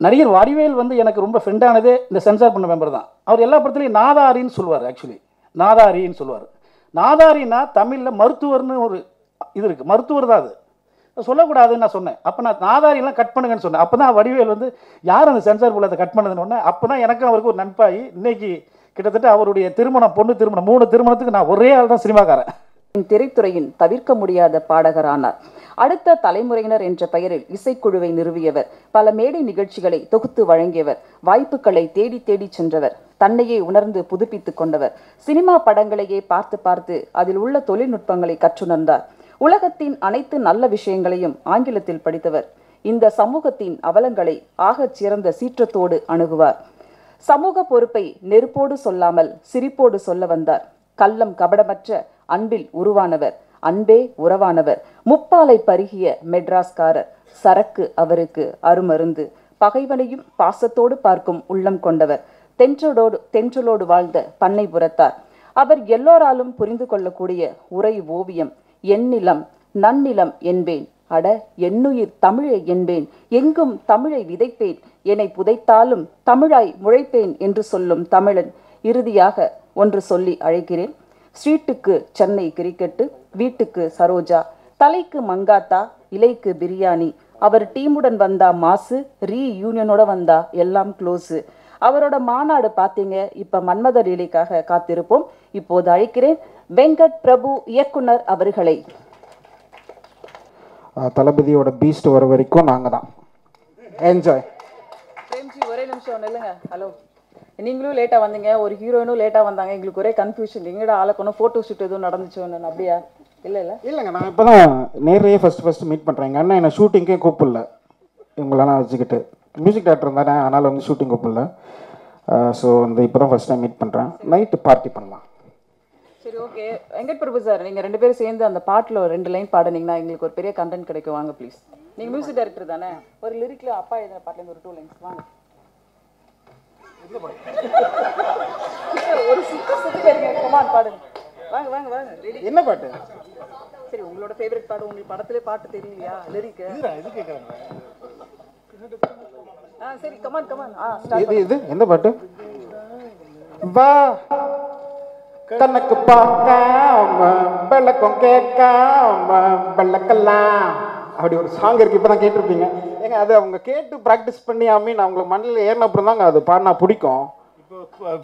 நடிகர் வடிவேல் வந்து எனக்கு ரொம்ப ஃப்ரெண்டானதே இந்த சென்சார் பண்ண மெம்பர் தான். அவர் எல்லா படத்துலையும் நாதாரின்னு சொல்லுவார். ஆக்சுவலி நாதாரின்னு சொல்லுவார். நாதாரின்னா தமிழில் மருத்துவர்னு ஒரு இது இருக்குது. மருத்துவர் தான் அது சொல்லக்கூடாதுன்னு நான் சொன்னேன். அப்போ நான் நாதாரியெல்லாம் கட் பண்ணுங்கன்னு சொன்னேன். அப்போ தான் வடிவேல் வந்து யார் அந்த சென்சார் போல அதை கட் பண்ணதுன்னு ஒன்று. அப்போ தான் எனக்கும் அவருக்கு ஒரு நட்பாகி இன்னைக்கு கிட்டத்தட்ட அவருடைய திருமணம், பொண்ணு திருமணம், 3 திருமணத்துக்கு நான் ஒரே ஆள் தான் சினிமாக்காரன். திரைத்துறையின் தவிர்க்க முடியாத பாடகரானார். அடுத்த தலைமுறையினர் என்ற பெயரில் இசைக்குழுவை நிறுவியவர். பல மேடை நிகழ்ச்சிகளை தொகுத்து வழங்கியவர். வாய்ப்புகளை தேடி தேடி சென்றவர். தன்னையே உணர்ந்து புதுப்பித்துக் கொண்டவர். சினிமா படங்களையே பார்த்து பார்த்து அதில் உள்ள தொழில்நுட்பங்களை கற்றுணர்ந்தார். உலகத்தின் அனைத்து நல்ல விஷயங்களையும் ஆங்கிலத்தில் படித்தவர். இந்த சமூகத்தின் அவலங்களை ஆகச் சிறந்த சீற்றத்தோடு அணுகுவார். சமூக பொறுப்பை நெருப்போடு சொல்லாமல் சிரிப்போடு சொல்ல வந்தார். கள்ளம் கபடமற்ற அன்பில் உருவானவர். அன்பே உறவானவர். முப்பாலை பருகிய மெட்ராஸ்காரர். சரக்கு அவருக்கு அருமருந்து. பகைவனையும் பாசத்தோடு பார்க்கும் உள்ளம் கொண்டவர். தென்றலோடு வாழ்ந்த பண்ணைபுரத்தார். அவர் எல்லோராலும் புரிந்து கொள்ளக்கூடிய உரை ஓவியம். எண்ணிலம் நன்னிலம் என்பேன், அட என்னுயிர் தமிழை என்பேன், எங்கும் தமிழை விதைப்பேன், என்னை புதைத்தாலும் தமிழாய் முளைப்பேன் என்று சொல்லும் தமிழன். இறுதியாக ஒன்று சொல்லி அழைக்கிறேன். ஸ்ட்ரீட்டுக்கு சென்னை கிரிக்கெட்டு, வீட்டுக்கு சரோஜா, தலைக்கு மங்காத்தா, இலைக்கு பிரியாணி. அவர் டீமுடன் வந்தா மாசு, ரீயூனியனோட வந்தா எல்லாம் க்ளோஸு. அவரோட மாநாடு பார்த்தீங்க. இப்ப மன்மத லீலைக்காக காத்திருப்போம். இப்போது அழைக்கிறேன் வெங்கட் பிரபு இயக்குனர் அவர்களை. தளபதியோட பீஸ்ட் வர வரைக்கும் நாங்கள் தான் என்ஜாய். பிரேம்ஜி ஒரே நிமிஷம் நில்லுங்க. ஹலோ, நீங்களும் லேட்டாக வந்தீங்க, ஒரு ஹீரோயினும் லேட்டாக வந்தாங்க. எங்களுக்கு ஒரே கன்ஃபியூஷன். எங்கடா ஆளக்கணும், ஃபோட்டோ ஷூட் எதுவும் நடந்துச்சோன்னு. அப்படியா? இல்லைங்க, நான் இப்போ தான் நேரையே ஃபஸ்ட்டு மீட் பண்ணுறேன். எங்கள் அண்ணன் என்னை ஷூட்டிங்கே கூப்பிடல, இவங்களெல்லாம் வச்சுக்கிட்டு. மியூசிக் டேரக்டர் தானே, அதனால் வந்து ஷூட்டிங் கூப்பிடல. ஸோ வந்து இப்போ தான் ஃபஸ்ட் டைம் மீட் பண்ணுறேன். நைட்டு பார்ட்டி பண்ணலாம். சரி, ஓகே. வெங்கட் பிரபு சார், நீங்கள் 2 பேரும் சேர்ந்து அந்த பாட்டில் 2 லைன் பாடுனீங்கன்னா எங்களுக்கு ஒரு பெரிய கண்டென்ட் கிடைக்கும். வாங்க ப்ளீஸ். நீங்கள் மியூசிக் டைரக்டர் தானே, ஒரு லிரிக்கில் அப்பா எழுதின பாட்டிலேருந்து ஒரு 2 லைன்ஸ் வாங்க. ஒரு கமான் பாடுங்க. வாங்க வாங்க வாங்க. என்ன பாட்டு? சரி, உங்களோட ஃபேவரட் பாடு. உங்களுக்கு படத்திலே பாட்டு தெரியலையா? லிரிக் சரி, கமான் கமான். இது எந்த பாட்டு? வா கண்ணுக்கு பார்க்காம விளக்கம் கேட்காம விளக்கலாம், அப்படி ஒரு சாங் இருக்கு. இப்போ தான் கேட்டிருப்பீங்க. ஏங்க அது அவங்க கேட்டு ப்ராக்டிஸ் பண்ணி நான் அவங்களுக்கு மண்ணில் ஏறின அப்புறம் தாங்க அது பாடினா பிடிக்கும். இப்போ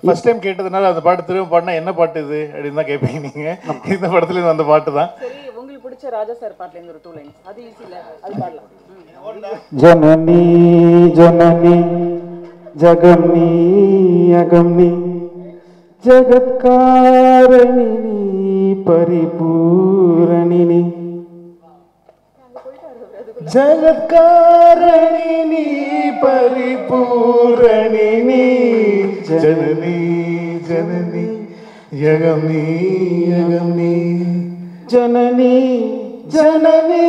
ஃபர்ஸ்ட் டைம் கேட்டதுனால அந்த பாட்டு திரும்ப பாடினா என்ன பாட்டு இது அப்படின்னு தான் கேட்பீங்க நீங்கள். இந்த படத்துலேருந்து அந்த பாட்டு தான். சரி, உங்களுக்கு பிடிச்ச ராஜா சார் பாட்டுலேருந்து ஒரு 2 லைன்ஸ். அது ஈஸி இல்லை, அது பாடலாம். ஜனனி ஜனனி ஜகம்னி அகம்னி ஜகத்காரணி பரிபூரணினி ஜகத்காரணி பரிபூரணி ஜனனி ஜனனி யகமி யகமி ஜனனி ஜனனி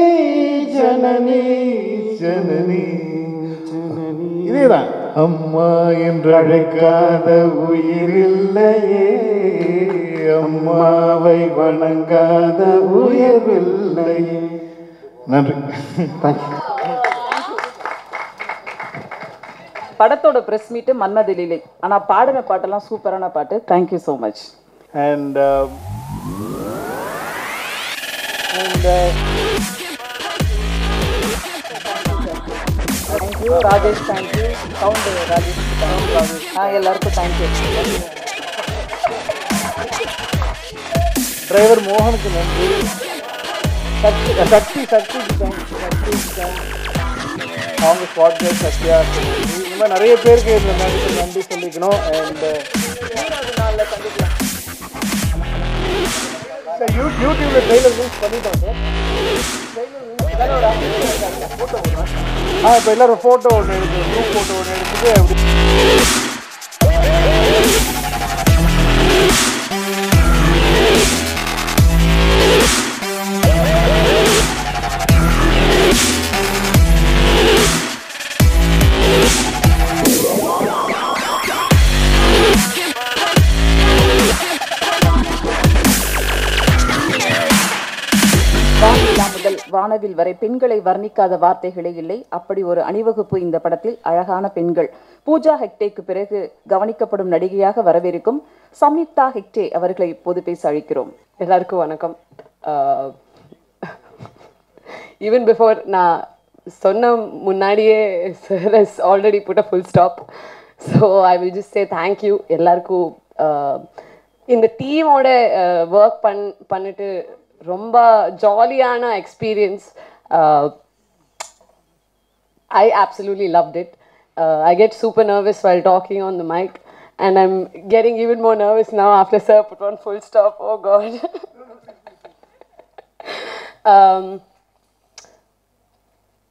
ஜனனி ஜனனி ஜனனி. இதேதான். அம்மா என்று அழைக்காத உயிரில்லையே, அம்மாவை வணங்காத உயர்வில்லையே. நன்றி. படத்தோட பிரஸ் மீட்டு மன்மத லீலை. ஆனால் பாடின பாட்டெல்லாம் சூப்பரான பாட்டு. Thank you so much. And thank you Rajesh. Thank you sound Rajesh. எல்லாருக்கும் தேங்க்யூ. டிரைவர் மோகனுக்கு நன்றி. சக்தி அவங்க ஸ்பாட் கேர்ள் சத்யா. இந்த மாதிரி நிறைய பேருக்கு இந்த நன்றி சொல்லிக்கணும். அண்ட் யூடியூப்ல ட்ரெய்லர் ரிலீஸ் பண்ணிட்டோம் சார். இப்போ எல்லாரும் ஃபோட்டோ ஒன்று எடுத்து, குரூப் ஃபோட்டோ ஒன்று எடுத்துட்டு அப்படி முதல் வான வானவில் வரை பெண்களை வர்ணிக்காத வார்த்தைகளே இல்லை. அப்படி ஒரு அணிவகுப்பு இந்த படத்தில். அழகான பெண்கள். பூஜா ஹெக்டேக்கு பிறகு கவனிக்கப்படும் நடிகையாக வரவிருக்கும் சம்யுக்தா ஹெக்டே அவர்களை இப்போது பேச அழைக்கிறோம். எல்லாருக்கும் வணக்கம். ஈவன் பிஃபோர் நான் சொன்ன முன்னாடியே sir has already put a full stop. So I will just say thank you எல்லாருக்கும். இந்த டீமோட ஒர்க் பண்ணிட்டு ரொம்ப ஜாலியான experience. I absolutely loved it. I get super nervous while talking on the mic and I'm getting even more nervous now after sir put on full stop. Oh God.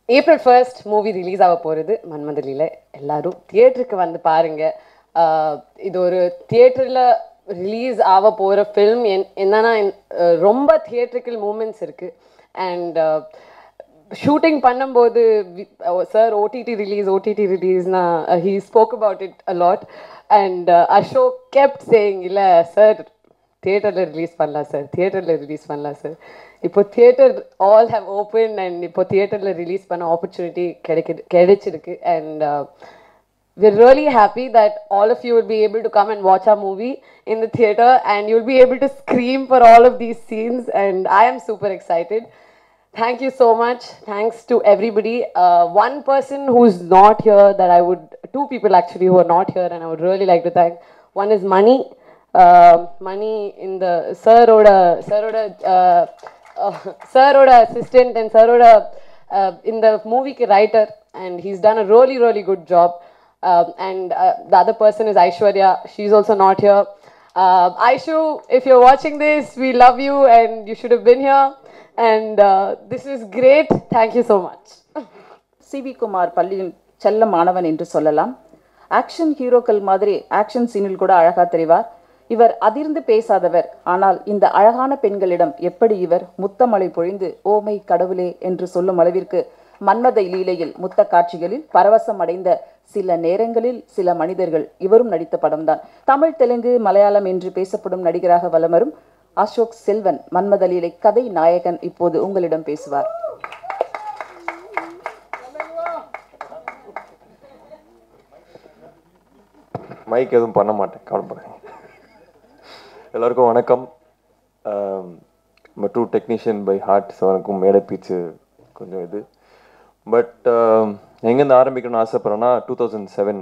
April 1st movie release ஆக போகிறது மன்மதலியில். எல்லாரும் தியேட்டருக்கு வந்து பாருங்கள். இது ஒரு தியேட்டரில் release ஆக போகிற ஃபில்ம். என்னன்னா ரொம்ப தியேட்ரிக்கல் மூமெண்ட்ஸ் இருக்குது. அண்ட் ஷூட்டிங் பண்ணும்போது சார் ஓடிடி ரிலீஸ்னா he spoke about it a lot. And Ashok kept saying இல்லை சார் தியேட்டரில் ரிலீஸ் பண்ணலாம் சார். இப்போ theatre all have open and இப்போ தியேட்டரில் ரிலீஸ் பண்ண ஆப்பர்ச்சுனிட்டி கிடைச்சிருக்கு. And we're really happy that all of you will be able to come and watch our movie in the theater and you'll be able to scream for all of these scenes, and I am super excited. Thank you so much. Thanks to everybody. One person who's not here that two people actually who are not here and I would really like to thank. One is Mani. Mani in the Sir-oda assistant and Sir-oda in the movie writer, and he's done a really good job. And the other person is Aishwarya. She's also not here. Aishu, if you're watching this, we love you and you should have been here. And this is great. Thank you so much. CV Kumar பள்ளியில் செல்ல மாணவன் என்று சொல்லலாம். Action ஹீரோக்கள் மாதிரி action சீனில் கூட அழகா தெரிவார். இவர் அதிர்ந்து பேசாதவர். ஆனால் இந்த அழகான பெண்களிடம் எப்படி இவர் முத்தமழை பொழிந்து ஓமை கடவுளே என்று சொல்லும் அளவிற்கு மன்மத லீலையில் முத்த காட்சிகளில் பரவசம் அடைந்த சில நேரங்களில் சில மனிதர்கள் இவரும் நடித்த படம்தான். தமிழ், தெலுங்கு, மலையாளம் என்று பேசப்படும் நடிகராக வலம் வரும் அசோக் செல்வன் மன்மத லீலை கதை நாயகன் இப்போது உங்களிடம் பேசுவார். மைக் எதுவும் பண்ண மாட்டேன், கவலைப்படாதீங்க. எல்லாருக்கும் வணக்கம். True technician by heart. So எனக்கும் மேடை பீச்சு கொஞ்சம் இது. பட் எங்கேருந்து ஆரம்பிக்கணும்னு ஆசைப்பட்றேன்னா 2007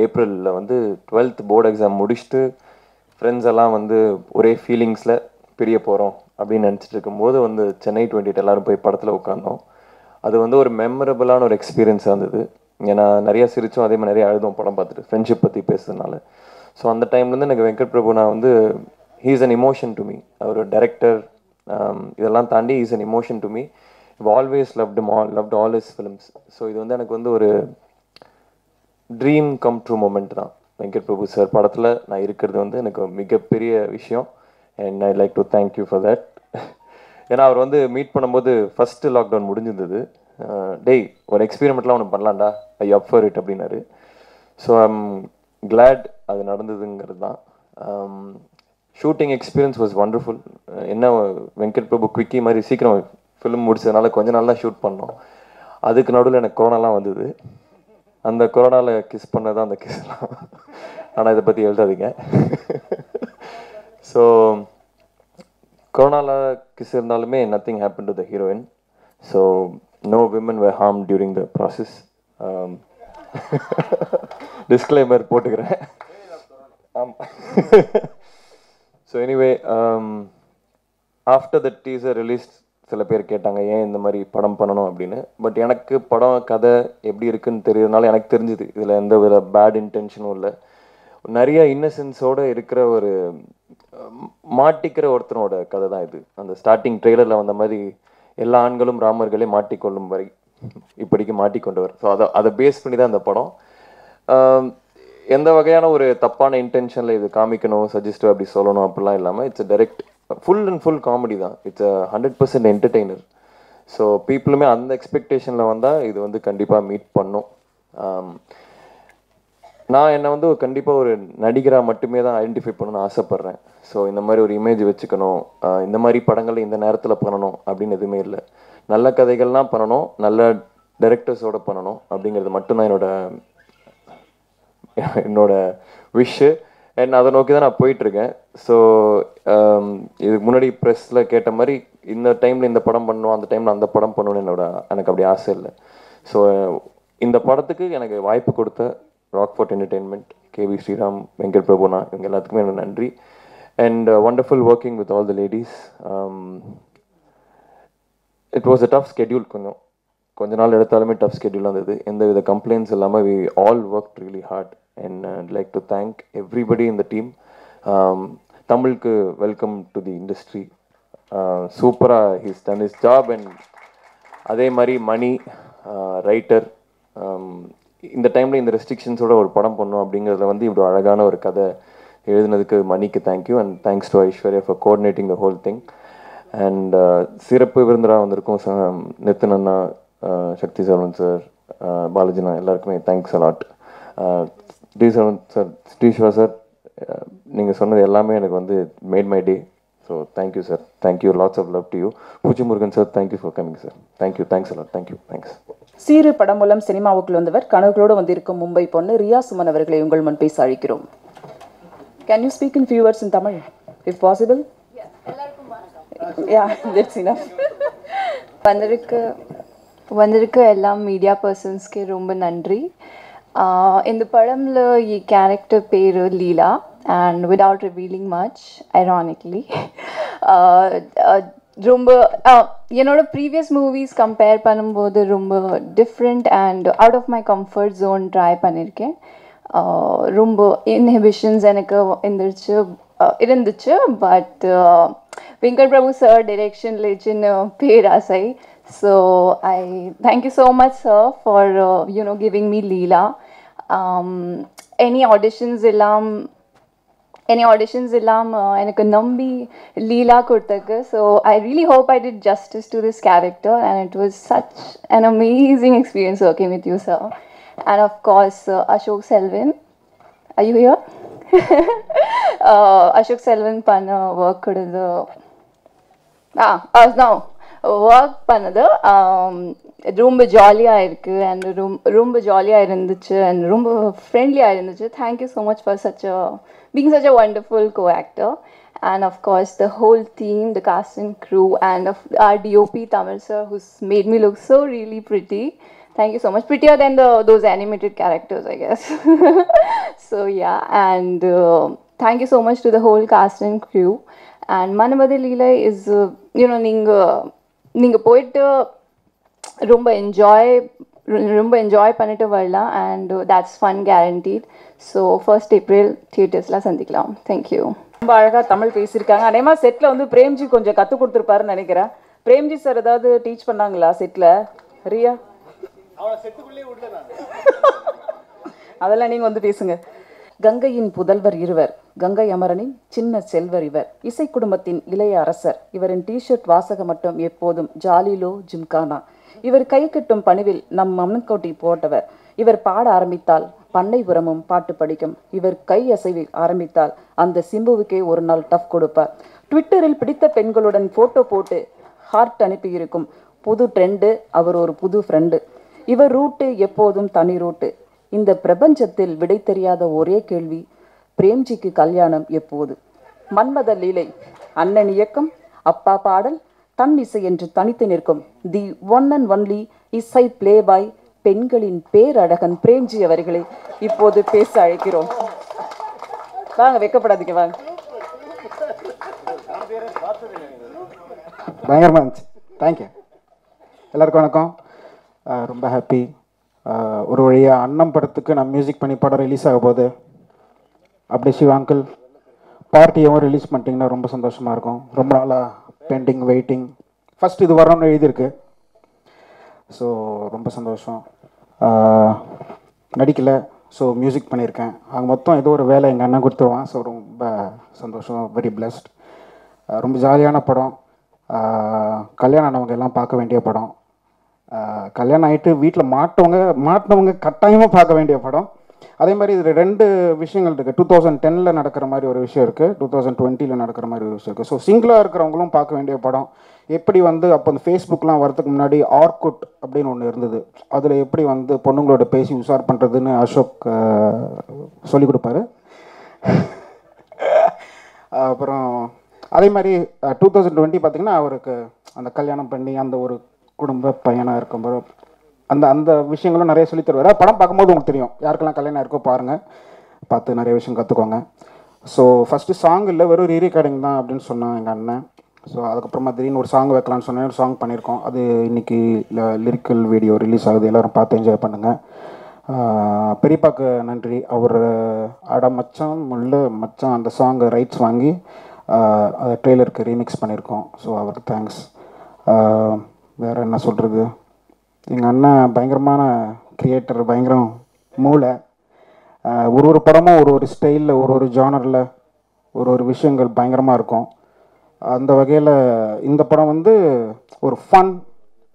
ஏப்ரலில் வந்து 12th போர்டு எக்ஸாம் முடிச்சுட்டு ஃப்ரெண்ட்ஸ் எல்லாம் வந்து ஒரே ஃபீலிங்ஸில் பிரிய போகிறோம் அப்படின்னு நினச்சிட்டு இருக்கும்போது வந்து சென்னை 28 எல்லோரும் போய் படத்தில் உட்காந்தோம். அது வந்து ஒரு மெமரபுளான ஒரு எக்ஸ்பீரியன்ஸாக இருந்தது. ஏன்னா நிறையா சிரித்தோம், அதே மாதிரி நிறைய அழுதும் படம் பார்த்துட்டு ஃப்ரெண்ட்ஷிப் பற்றி பேசுறதுனால. ஸோ அந்த டைம்லேருந்து எனக்கு வெங்கட் பிரபு நான் வந்து he is an emotion to me. அவர் டைரக்டர் இதெல்லாம் தாண்டி is an emotion to me. I've always loved all his films. So இது வந்து எனக்கு வந்து ஒரு ட்ரீம் கம் ட்ரூ மூமெண்ட் தான். வெங்கட் பிரபு சார் படத்தில் நான் இருக்கிறது வந்து எனக்கு மிகப்பெரிய விஷயம். And I like to thank you for that. ஏன்னா அவர் வந்து மீட் பண்ணும்போது ஃபஸ்ட்டு லாக்டவுன் முடிஞ்சிருந்தது. டேய் ஒரு எக்ஸ்பீரிமெண்ட்லாம் ஒன்று பண்ணலாம்டா, ஐ அப் ஃபார் இட் அப்படின்னாரு. ஸோ ஐம் கிளாட் அது நடந்ததுங்கிறது தான். Shooting experience was wonderful. என்ன வெங்கட் பிரபு குவிக்கி மாதிரி சீக்கிரம் ஃபிலிம் முடிச்சதுனால கொஞ்ச நாள் தான் ஷூட் பண்ணோம். அதுக்கு நடுவில் எனக்கு கொரோனாலாம் வந்தது. அந்த கொரோனாவில் கிஸ் பண்ணதான் அந்த கிஸ்லாம். ஆனால் இதை பற்றி எழுதாதீங்க. ஸோ கொரோனாவில் கிஸ் இருந்தாலுமே nothing happen to the heroine. So no women were harm during the process. Disclaimer போட்டுக்கிறேன். ஆமாம். So anyway after the teaser release சில பேர் கேட்டாங்க ஏன் இந்த மாதிரி படம் பண்ணணும் அப்படின்னு. பட் எனக்கு படம் கதை எப்படி இருக்குன்னு தெரியறதுனால எனக்கு தெரிஞ்சுது இதில் எந்த வித பேட் இன்டென்ஷனும் இல்லை. நிறைய இன்னசென்ஸோடு இருக்கிற ஒரு மாட்டிக்கிற ஒருத்தனோட கதை தான் இது. அந்த ஸ்டார்டிங் ட்ரெய்லரில் வந்த மாதிரி எல்லா ஆண்களும் ராமர்களே மாட்டிக்கொள்ளும் வரை இப்படிக்கு மாட்டிக்கொண்டவர். ஸோ அதை பேஸ் பண்ணி தான் அந்த படம். எந்த வகையான ஒரு தப்பான இன்டென்ஷனில் இது காமிக்கணும் சஜஸ்டிவ் அப்படி சொல்லணும் அப்படிலாம் இல்லாமல் இட்ஸ் டைரக்ட் ஃபுல் காமெடி தான். It's 100% entertainer. ஸோ பீப்புளுமே அந்த எக்ஸ்பெக்டேஷனில் வந்தால் இது வந்து கண்டிப்பாக மீட் பண்ணும். நான் என்னை வந்து கண்டிப்பாக ஒரு நடிகராக மட்டுமே தான் ஐடென்டிஃபை பண்ணணும்னு ஆசைப்பட்றேன். ஸோ இந்த மாதிரி ஒரு இமேஜ் வச்சுக்கணும், இந்த மாதிரி படங்களை இந்த நேரத்தில் பண்ணணும் அப்படின்னு எதுவுமே இல்லை. நல்ல கதைகள்லாம் பண்ணணும், நல்ல டைரக்டர்ஸோட பண்ணணும் அப்படிங்கிறது மட்டும்தான் என்னோட விஷ். அண்ட் அதை நோக்கி தான் நான் போயிட்டுருக்கேன். ஸோ இதுக்கு முன்னாடி ப்ரெஸ்ஸில் கேட்ட மாதிரி இந்த டைமில் இந்த படம் பண்ணணும், அந்த டைமில் அந்த படம் பண்ணணும்னு எனக்கு அப்படி ஆசை இல்லை. ஸோ இந்த படத்துக்கு எனக்கு வாய்ப்பு கொடுத்த ராக்ஃபோர்ட் என்டர்டெயின்மெண்ட், கேவி ஸ்ரீராம், வெங்கட் பிரபுனா, இவங்க எல்லாத்துக்குமே எனக்கு நன்றி. And wonderful working with all the ladies. It was a tough schedule. கொஞ்ச நாள் எடுத்தாலுமே டஃப் ஸ்கெட்யூலாக இருந்தது. எந்த வித கம்ப்ளைண்ட்ஸ் இல்லாமல் we all work really hard. And I'd like to thank everybody in the team. தமிழுக்கு வெல்கம் டு தி இண்டஸ்ட்ரி. சூப்பராக he's done his job. And அதே மாதிரி மணி ரைட்டர், இந்த டைமில் இந்த ரெஸ்ட்ரிக்ஷன்ஸோட ஒரு படம் பண்ணோம் அப்படிங்கிறத இப்படி அழகான ஒரு கதை எழுதுனதுக்கு மணிக்கு thank you. And thanks to Aishwarya for coordinating the whole thing. And சிறப்பு விருந்தராக வந்திருக்கும் நித்தின் அண்ணா, சக்தி சரவணன் சார், பாலாஜினா, எல்லாருக்குமே தேங்க்ஸ் அலாட். ஸ்ரீஸ்வா சார், நீங்கள் சொன்னது எல்லாமே எனக்கு made my day. So thank you sir, thank you, lots of love to you. Poochi Murugan sir, thank you for coming sir. Thank you, thanks a lot, thank you, thanks. Seeru படம் மூலம் சினிமாவுக்குள் வந்தவர், கனவுகளோடு வந்திருக்கும் மும்பை பொண்ணு ரியா சுமன் அவர்களை உங்கள் முன் பேச அழைக்கிறோம். Can you speak in few words in Tamil, if possible? Yeah, that's enough. வந்திருக்க எல்லா மீடியா பர்சன்ஸ்க்கு ரொம்ப நன்றி. இந்த படம்ல கேரக்டர் பேர் Leela. And without revealing much, ironically ரொம்ப என்னோட ப்ரீவியஸ் மூவிஸ் கம்பேர் பண்ணும்போது ரொம்ப different and out of my comfort zone try பண்ணியிருக்கேன். ரொம்ப இன்ஹிபிஷன்ஸ் எனக்கு இருந்துச்சு. பட் வெங்கட் பிரபு சார் டைரக்ஷன்ல சின்ன பேராசை. So I thank you so much, sir, for giving me Leela. Any auditions illam எனக்கு நம்பி லீலா கொடுத்தக்கு. So I really hope I did justice to this character, and it was such an amazing experience working with you, sir. And of course Ashok Selvan, are you here? Ashok Selvan panna work kudadu now work பண்ணது ரொம்ப ஜாலியாக இருக்குது. And ரொம்ப ஜாலியாக இருந்துச்சு and ரொம்ப ஃப்ரெண்ட்லியாக இருந்துச்சு. Thank you so much for being such a wonderful co-actor. And of course the whole team, the cast and crew, and of our DOP Tamil sir, who's made me look so really pretty. Thank you so much. Prettier than those animated characters, I guess. So yeah, and thank you so much to the whole cast and crew. And Manamadi Leela is நீங்கள் போயிட்டு ரொம்ப enjoy பண்ணிட்டு வரலாம். And that's fun guaranteed. So 1st April தியேட்டர்ஸ்லாம் சந்திக்கலாம். Thank you. ரொம்ப அழகாக தமிழ் பேசியிருக்காங்க. அதே மாதிரி செட்டில் பிரேம்ஜி கொஞ்சம் கற்றுக் கொடுத்துருப்பாருன்னு நினைக்கிறேன். பிரேம்ஜி சார் ஏதாவது டீச் பண்ணாங்களா செட்டில்? ரியா, அதெல்லாம் நீங்கள் பேசுங்க. கங்கையின் புதல்வர் இருவர், கங்கை அமரனின் சின்ன செல்வர் இவர், இசை குடும்பத்தின் இளைய அரசர். இவரின் டிஷர்ட் வாசகம் மட்டும் எப்போதும் ஜாலிலோ ஜிம்கானா. இவர் கை கட்டும் பணிவில் நம் மம்மன்கோட்டி போட்டவர். இவர் பாட ஆரம்பித்தால் பண்ணைபுரமும் பாட்டு படிக்கும். இவர் கை அசைவில் ஆரம்பித்தால் அந்த சிம்புவுக்கே ஒரு நாள் டஃப் கொடுப்பார். ட்விட்டரில் பிடித்த பெண்களுடன் போட்டோ போட்டு ஹார்ட் அனுப்பியிருக்கும் புது ட்ரெண்டு. அவர் ஒரு புது ஃப்ரெண்டு. இவர் ரூட்டு எப்போதும் தனி ரூட்டு. இந்த பிரபஞ்சத்தில் விடை தெரியாத ஒரே கேள்வி, பிரேம்ஜிக்கு கல்யாணம் எப்போது? மன்மத லீலை, அண்ணன் இயக்கம், அப்பா பாடல், தன் இசை என்று தனித்து நிற்கும் தி ஒன் அண்ட் ஒன்லி இசை பிளே பாய், பெண்களின் பேரழகன் பிரேம்ஜி அவர்களை இப்போது பேச அழைக்கிறோம். வாங்க, வெக்கப்படாதீங்க, வாங்க. பயங்கரமாக இருந்துச்சு. தேங்க்யூ. எல்லாருக்கும் வணக்கம். ரொம்ப ஹாப்பி. ஒரு வழியாக அண்ணன் படத்துக்கு நான் மியூசிக் பண்ணி படம் ரிலீஸ் ஆக போகுது. அப்படியே சிவா அங்கிள் பார்ட்டியவும் ரிலீஸ் பண்ணிட்டீங்கன்னா ரொம்ப சந்தோஷமாக இருக்கும். ரொம்ப நாளாக பெண்டிங் வெயிட்டிங். ஃபஸ்ட் இது வரணும்னு எழுதியிருக்கு. ஸோ ரொம்ப சந்தோஷம். நடிக்கலை, ஸோ மியூசிக் பண்ணியிருக்கேன். அங்கே மொத்தம் ஏதோ ஒரு வேலை எங்கள் அண்ணன் கொடுத்துருவான். ஸோ ரொம்ப சந்தோஷம், வெரி பிளஸ்ட். ரொம்ப ஜாலியான படம். கல்யாணம் ஆனவங்க எல்லாம் பார்க்க வேண்டிய படம். கல்யாணம் ஆகிட்டு வீட்டில் மாட்டினவங்க கட்டாயமாக பார்க்க வேண்டிய படம். அதே மாதிரி இதில் 2 விஷயங்கள் இருக்குது. 2010 நடக்கிற மாதிரி ஒரு விஷயம் இருக்குது, 2020 நடக்கிற மாதிரி ஒரு விஷயம் இருக்குது. ஸோ சிங்கிளாக இருக்கிறவங்களும் பார்க்க வேண்டிய படம். எப்படி வந்து அப்போ அந்த ஃபேஸ்புக்லாம் வரதுக்கு முன்னாடி ஆர்குட் அப்படின்னு ஒன்று இருந்தது, அதில் எப்படி வந்து பொண்ணுங்களோட பேசி உஷார் பண்ணுறதுன்னு அசோக் சொல்லிக் கொடுப்பாரு. அப்புறம் அதே மாதிரி 2020 பார்த்திங்கன்னா அவருக்கு அந்த கல்யாணம் பண்ணி அந்த ஒரு குடும்ப பையனாக இருக்கும்போது அந்த விஷயங்களும் நிறைய சொல்லி தருவார். படம் பார்க்கும்போது உங்களுக்கு தெரியும், யாருக்கெல்லாம் கல்யாணம் இருக்கோ பாருங்கள், பார்த்து நிறைய விஷயம் கற்றுக்கோங்க. ஸோ ஃபஸ்ட்டு சாங் இல்லை, வெறும் ரீரெக்கார்டிங் தான் அப்படின்னு சொன்னான் எங்கள் அண்ணன். ஸோ அதுக்கப்புறமா திடீர்னு ஒரு சாங் வைக்கலான்னு சொன்னேன், ஒரு சாங் பண்ணியிருக்கோம். அது இன்றைக்கி லிரிக்கல் வீடியோ ரிலீஸ் ஆகுது, எல்லோரும் பார்த்து என்ஜாய் பண்ணுங்கள். பெரியப்பாக்கு நன்றி, அவர் அட மச்சான் முள்ள மச்சான் அந்த சாங் ரைட்ஸ் வாங்கி ட்ரெய்லருக்கு ரீமிக்ஸ் பண்ணியிருக்கோம். ஸோ அவருக்கு தேங்க்ஸ். வேறு என்ன சொல்கிறது, எங்கள் அண்ணன் பயங்கரமான கிரியேட்டர், பயங்கரம் மூளை. ஒரு படமும் ஒரு ஸ்டைலில் ஒரு ஜானரில் ஒரு விஷயங்கள் பயங்கரமாக இருக்கும். அந்த வகையில் இந்த படம் வந்து ஒரு ஃபன்,